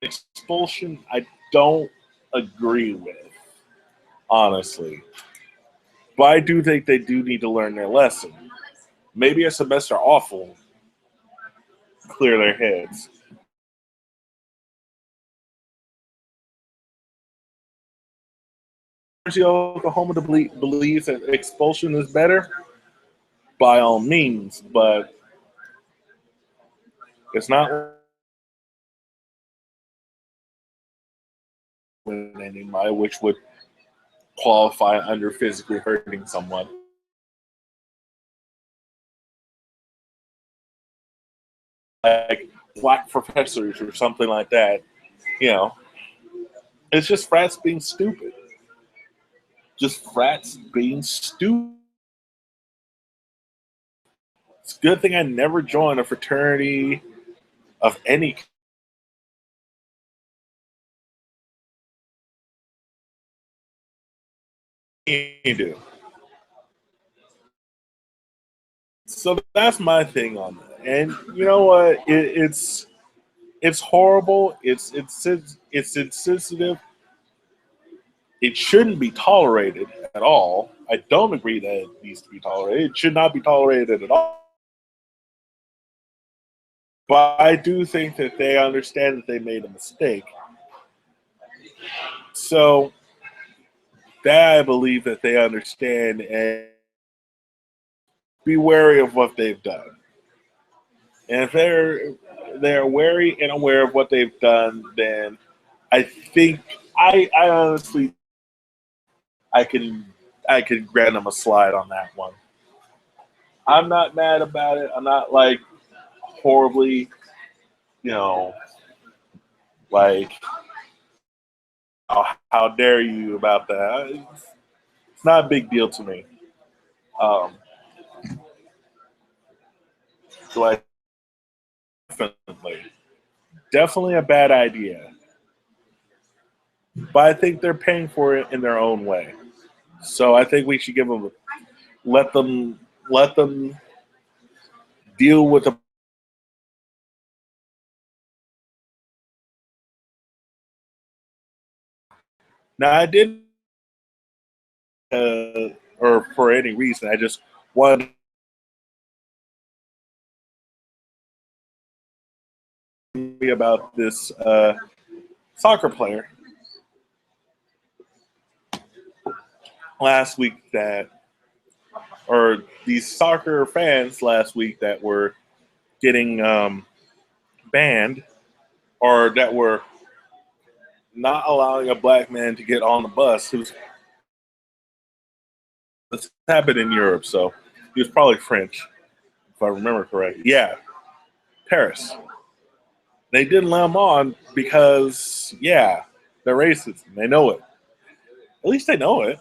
Expulsion, I don't agree with, honestly. But I do think they do need to learn their lesson. Maybe a semester off will clear their heads. University of Oklahoma believes that expulsion is better, by all means, but it's not anybody, which would qualify under physically hurting someone. Like black professors or something like that, it's just frats being stupid. Just frats being stupid. It's a good thing I never joined a fraternity of any kind. So that's my thing on that. And you know what? It's horrible. It's insensitive. It shouldn't be tolerated at all. I don't agree that it needs to be tolerated. It should not be tolerated at all. But I do think that they understand that they made a mistake. So that I believe that they understand, and be wary of what they've done. And if they're wary and aware of what they've done, then I think I honestly I can grant them a slide on that one. I'm not mad about it. I'm not like horribly, you know, like how dare you about that. It's not a big deal to me. Um, do I definitely a bad idea, but I think they're paying for it in their own way. So I think we should give them let them deal with the. Now I didn't, or for any reason, I just wanted to be about this soccer player last week or these soccer fans last week that were getting banned or that were not allowing a black man to get on the bus. This happened in Europe, so he was probably French, if I remember correctly. Yeah, Paris. They didn't let him on because, yeah, they're racist. And they know it. At least they know it.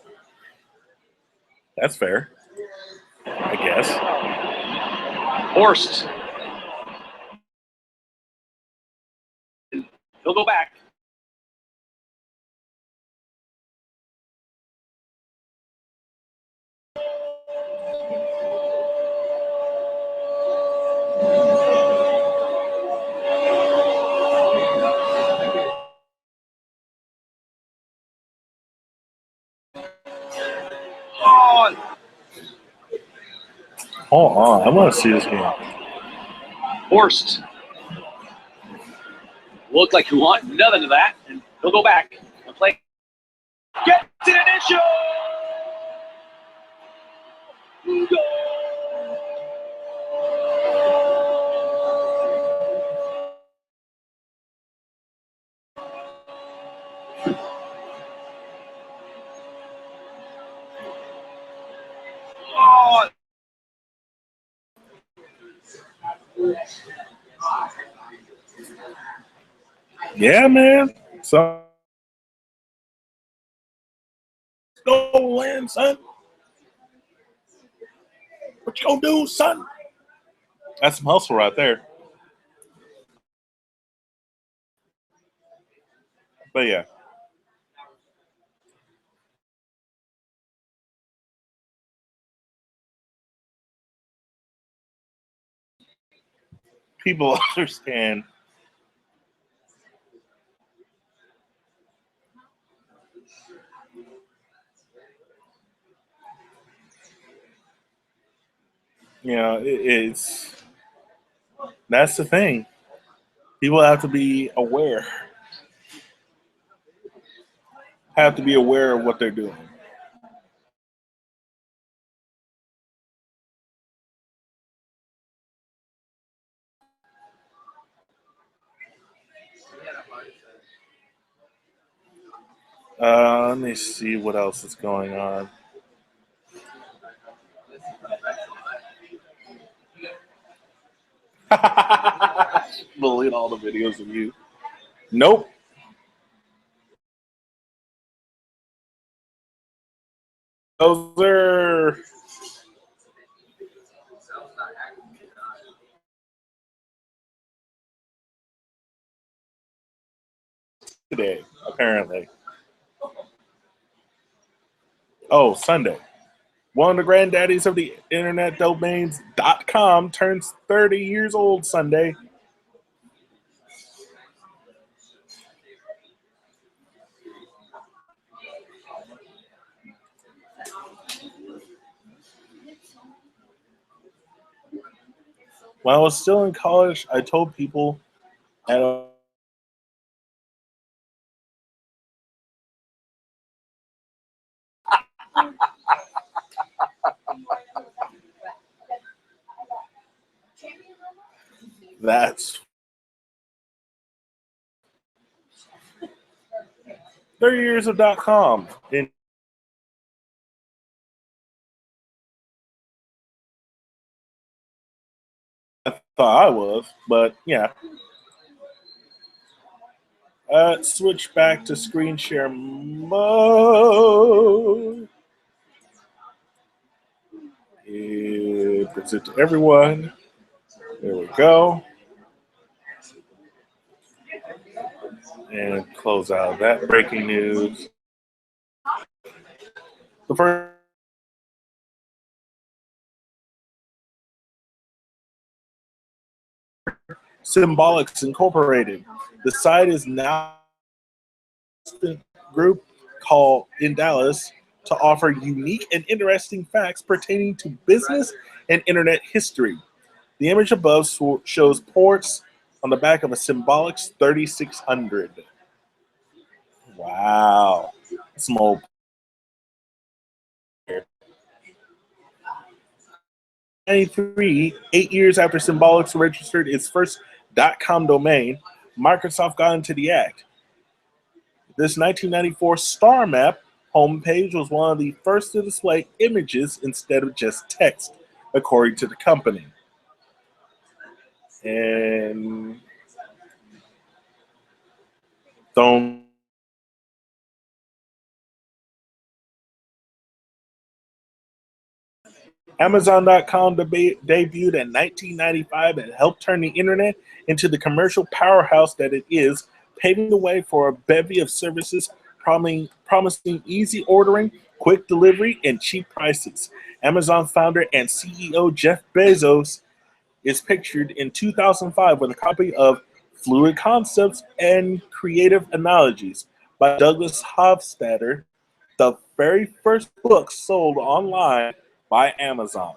That's fair, I guess. Horst. He'll go back. On. Hold on. I want to see this game. Horst. Looked like he want nothing of that, and he'll go back and play. Gets it initial. Goal. On. Yeah, man. So go land, son. What you gonna do, son? That's some hustle right there. But yeah. People understand. You know, it's that's the thing. People have to be aware. Have to be aware of what they're doing. Let me see what else is going on. Delete all the videos of you. Nope. Those are today, apparently. Oh, Sunday. One of the granddaddies of the internet domains.com turns 30 years old Sunday. When I was still in college, I told people at a That's 30 years of .com. And I thought I was, but yeah. Switch back to screen share mode. It puts it to everyone. There we go. And close out that breaking news. The first Symbolics Incorporated. The site is now a group called in Dallas to offer unique and interesting facts pertaining to business and internet history. The image above shows ports on the back of a Symbolics 3600. Wow. Small. 1993, 8 years after Symbolics registered its first .com domain, Microsoft got into the act. This 1994 Star Map homepage was one of the first to display images instead of just text, according to the company. And don't Amazon.com debuted in 1995 and helped turn the internet into the commercial powerhouse that it is, paving the way for a bevy of services promising easy ordering, quick delivery, and cheap prices. Amazon founder and CEO Jeff Bezos is pictured in 2005 with a copy of Fluid Concepts and Creative Analogies by Douglas Hofstadter, the very first book sold online by Amazon.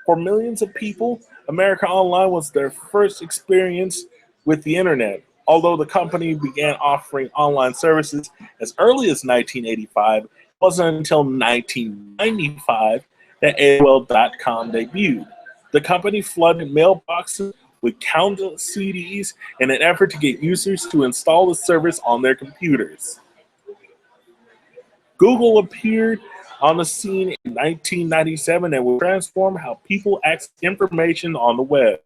For millions of people, America Online was their first experience with the internet. Although the company began offering online services as early as 1985, it wasn't until 1995 that AOL.com debuted. The company flooded mailboxes with countless CDs in an effort to get users to install the service on their computers. Google appeared on the scene in 1997 and will transform how people access information on the web.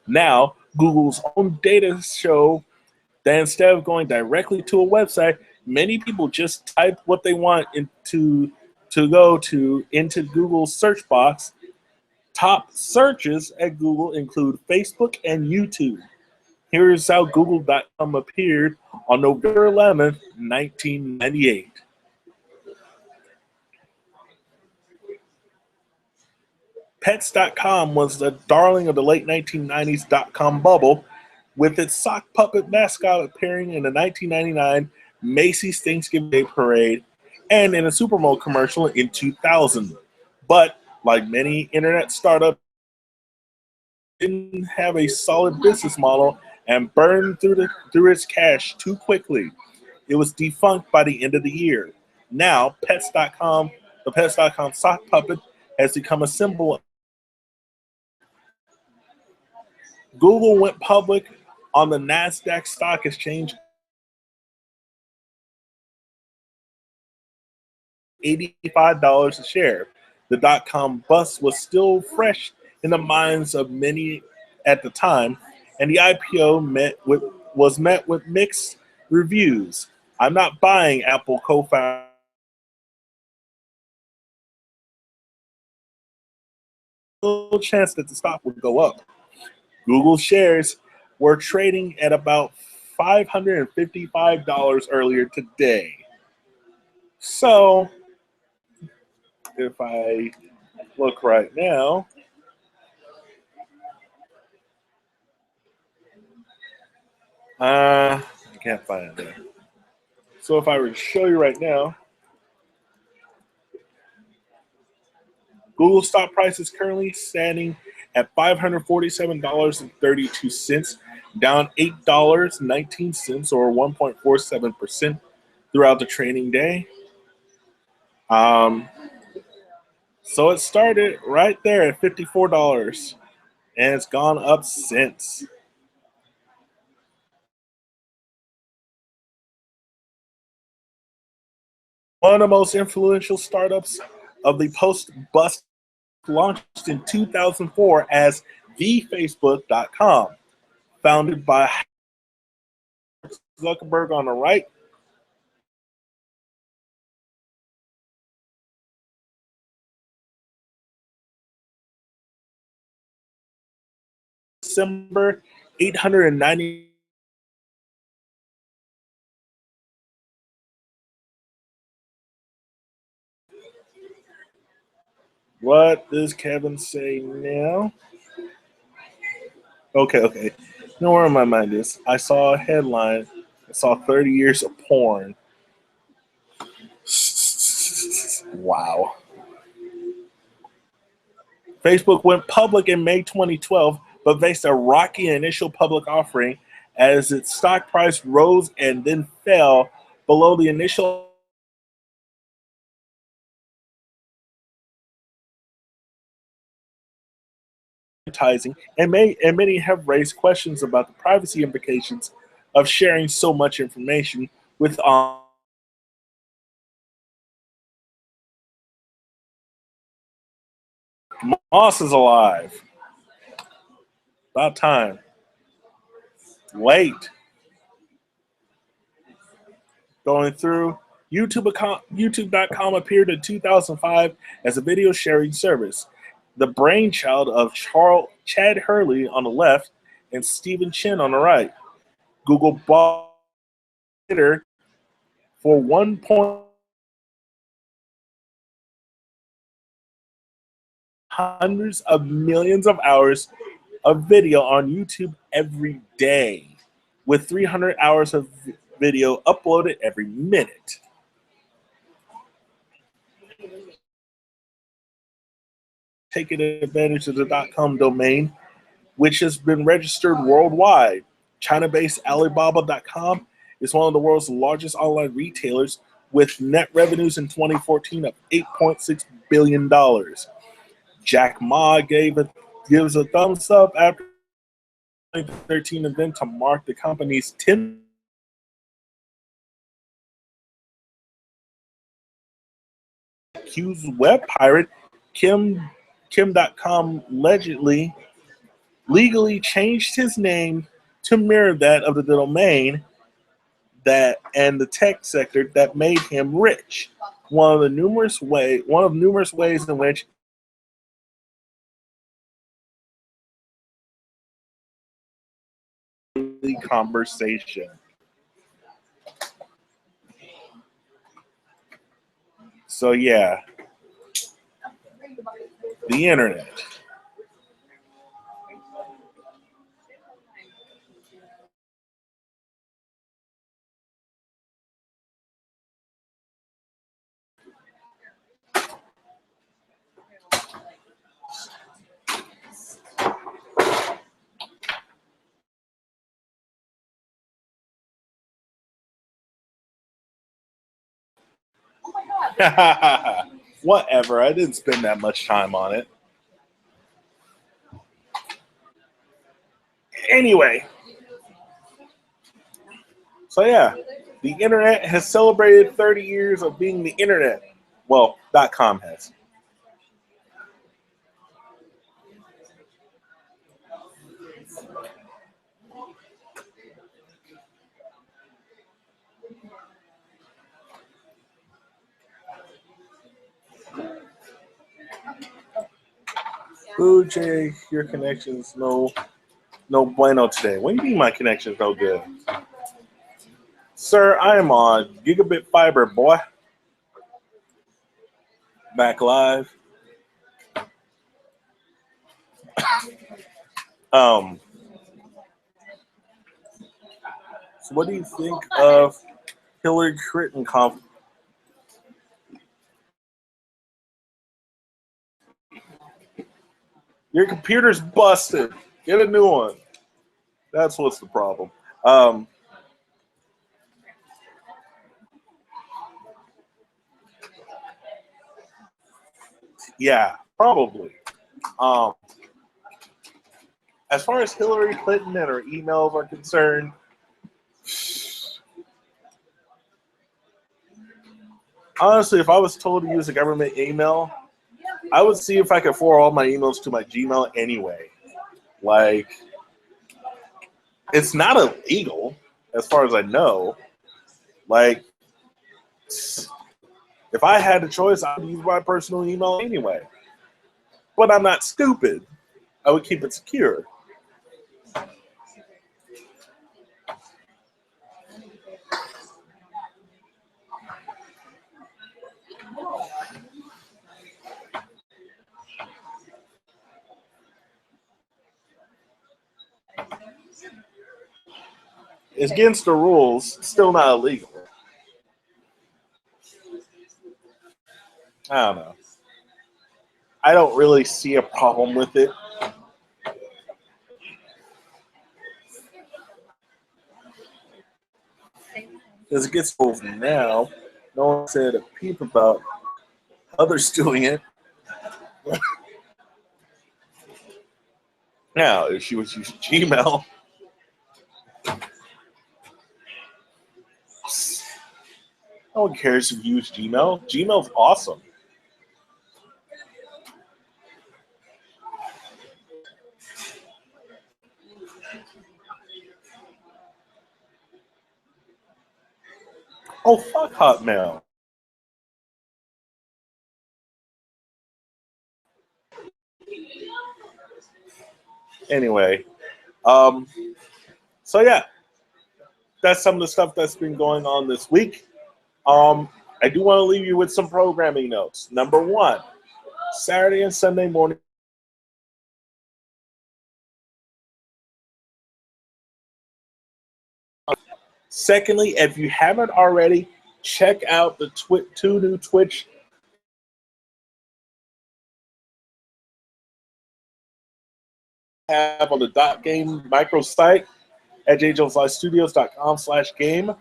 Now, Google's own data show that instead of going directly to a website, many people just type what they want into Google's search box. Top searches at Google include Facebook and YouTube. Here's how Google.com appeared on November 11th, 1998. Pets.com was the darling of the late 1990s .com bubble, with its sock puppet mascot appearing in the 1999 Macy's Thanksgiving Day Parade and in a Super Bowl commercial in 2000. But, like many internet startups, it didn't have a solid business model and burned through its cash too quickly. It was defunct by the end of the year. Now, Pets.com, the Pets.com sock puppet, has become a symbol. Google went public on the NASDAQ stock exchange $85 a share. The .com bust was still fresh in the minds of many at the time, and the IPO was met with mixed reviews. I'm not buying, Apple co-founder. Little chance that the stock would go up. Google shares were trading at about $555 earlier today. So, if I look right now, I can't find it there. So if I were to show you right now, Google stock price is currently standing at $547.32, down $8.19 or 1.47% throughout the trading day. So it started right there at $54, and it's gone up since. One of the most influential startups of the post-bust launched in 2004 as thefacebook.com, founded by Zuckerberg on the right, December 890. What does Kevin say now? Okay. You know where my mind is? I saw a headline. I saw 30 years of porn. Wow. Facebook went public in May 2012, but faced a rocky initial public offering as its stock price rose and then fell below the initial advertising, and many have raised questions about the privacy implications of sharing so much information with Moss is alive. About time. Late. Going through YouTube.com appeared in 2005 as a video sharing service. The brainchild of Chad Hurley on the left and Stephen Chin on the right. Google bought Twitter for 1. Hundreds of millions of hours of video on YouTube every day, with 300 hours of video uploaded every minute. Taking advantage of the .com domain, which has been registered worldwide. China-based Alibaba.com is one of the world's largest online retailers with net revenues in 2014 of $8.6 billion. Jack Ma gives a thumbs up after the 2013 event to mark the company's 10th. Accused web pirate Kim.com legally changed his name to mirror that of the domain that and the tech sector that made him rich. One of numerous ways in which the conversation. So yeah, the internet. Whatever, I didn't spend that much time on it. Anyway, so yeah, the internet has celebrated 30 years of being the internet. Well, .com has. Ooh, Jay, your connection's no bueno today. What do you mean my connection's no good? Sir, I am on gigabit fiber, boy. Back live. So what do you think of Hillary Clinton Your computer's busted. Get a new one. That's what's the problem. Yeah, probably. As far as Hillary Clinton and her emails are concerned, honestly, if I was told to use a government email, I would see if I could forward all my emails to my Gmail anyway. Like, it's not illegal, as far as I know. Like, if I had a choice, I would use my personal email anyway. But I'm not stupid. I would keep it secure. It's against the rules, still not illegal. I don't know. I don't really see a problem with it. As it gets over now, no one said a peep about others doing it. Now, if she was using Gmail, no one cares if you use Gmail. Gmail's awesome. Oh, fuck Hotmail. Anyway, so yeah, that's some of the stuff that's been going on this week. I do want to leave you with some programming notes. Number one, Saturday and Sunday morning. Secondly, if you haven't already, check out the two new Twitch have on the .game microsite at jjlfstudios.com/game.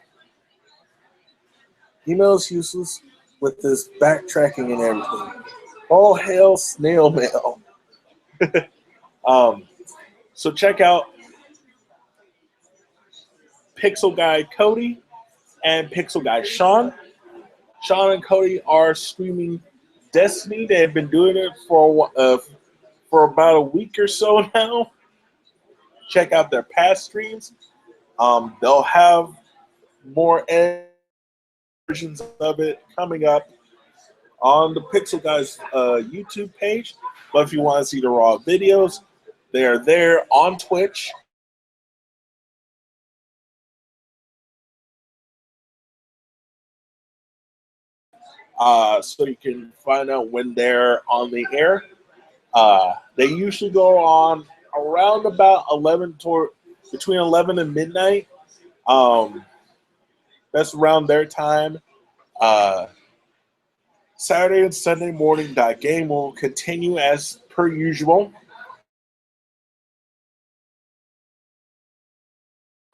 Email is useless with this backtracking and everything. All hail snail mail. So check out Pixel Guy Cody and Pixel Guy Sean. Sean and Cody are streaming Destiny. They have been doing it for about a week or so now. Check out their past streams. They'll have more versions of it coming up on the Pixel Guys YouTube page. But if you want to see the raw videos, they are there on Twitch. So you can find out when they're on the air. They usually go on around about between 11 and midnight. That's around their time. Saturday and Sunday morning game will continue as per usual.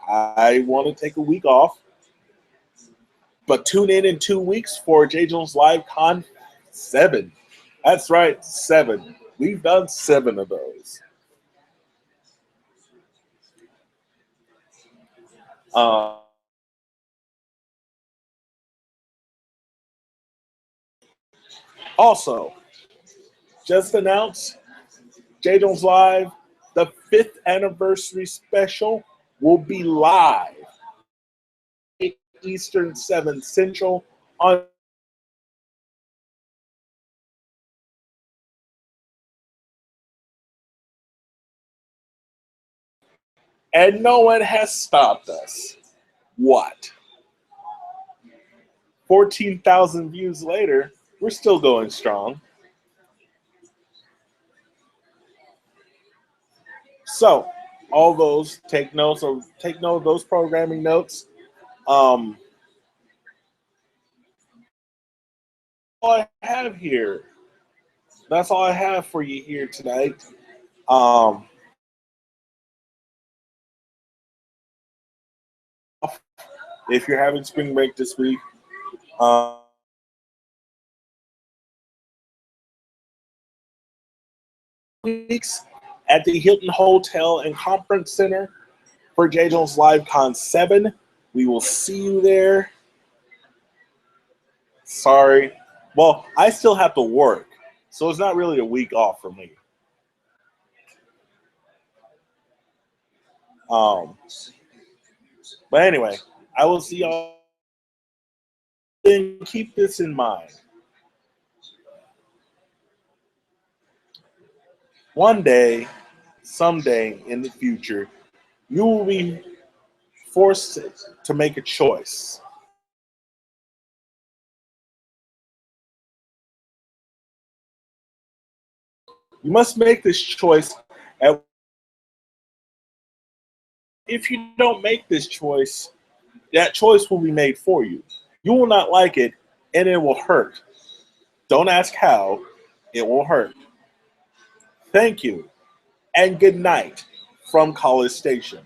I want to take a week off, but tune in 2 weeks for JjlF Con 7. That's right, 7. We've done 7 of those. Also, just announced JjlF, the 5th anniversary special will be live 8 Eastern, 7 Central on and no one has stopped us. What? 14,000 views later, we're still going strong. So, all those take note of those programming notes. All I have here. That's all I have for you here tonight. If you're having spring break this week, weeks at the Hilton Hotel and Conference Center for J Jones LiveCon 7. We will see you there. Sorry. Well, I still have to work, so it's not really a week off for me. But anyway, I will see y'all. And keep this in mind. One day, someday in the future, you will be forced to make a choice. You must make this choice. If you don't make this choice, that choice will be made for you. You will not like it, and it will hurt. Don't ask how. It will hurt. Thank you, and good night from College Station.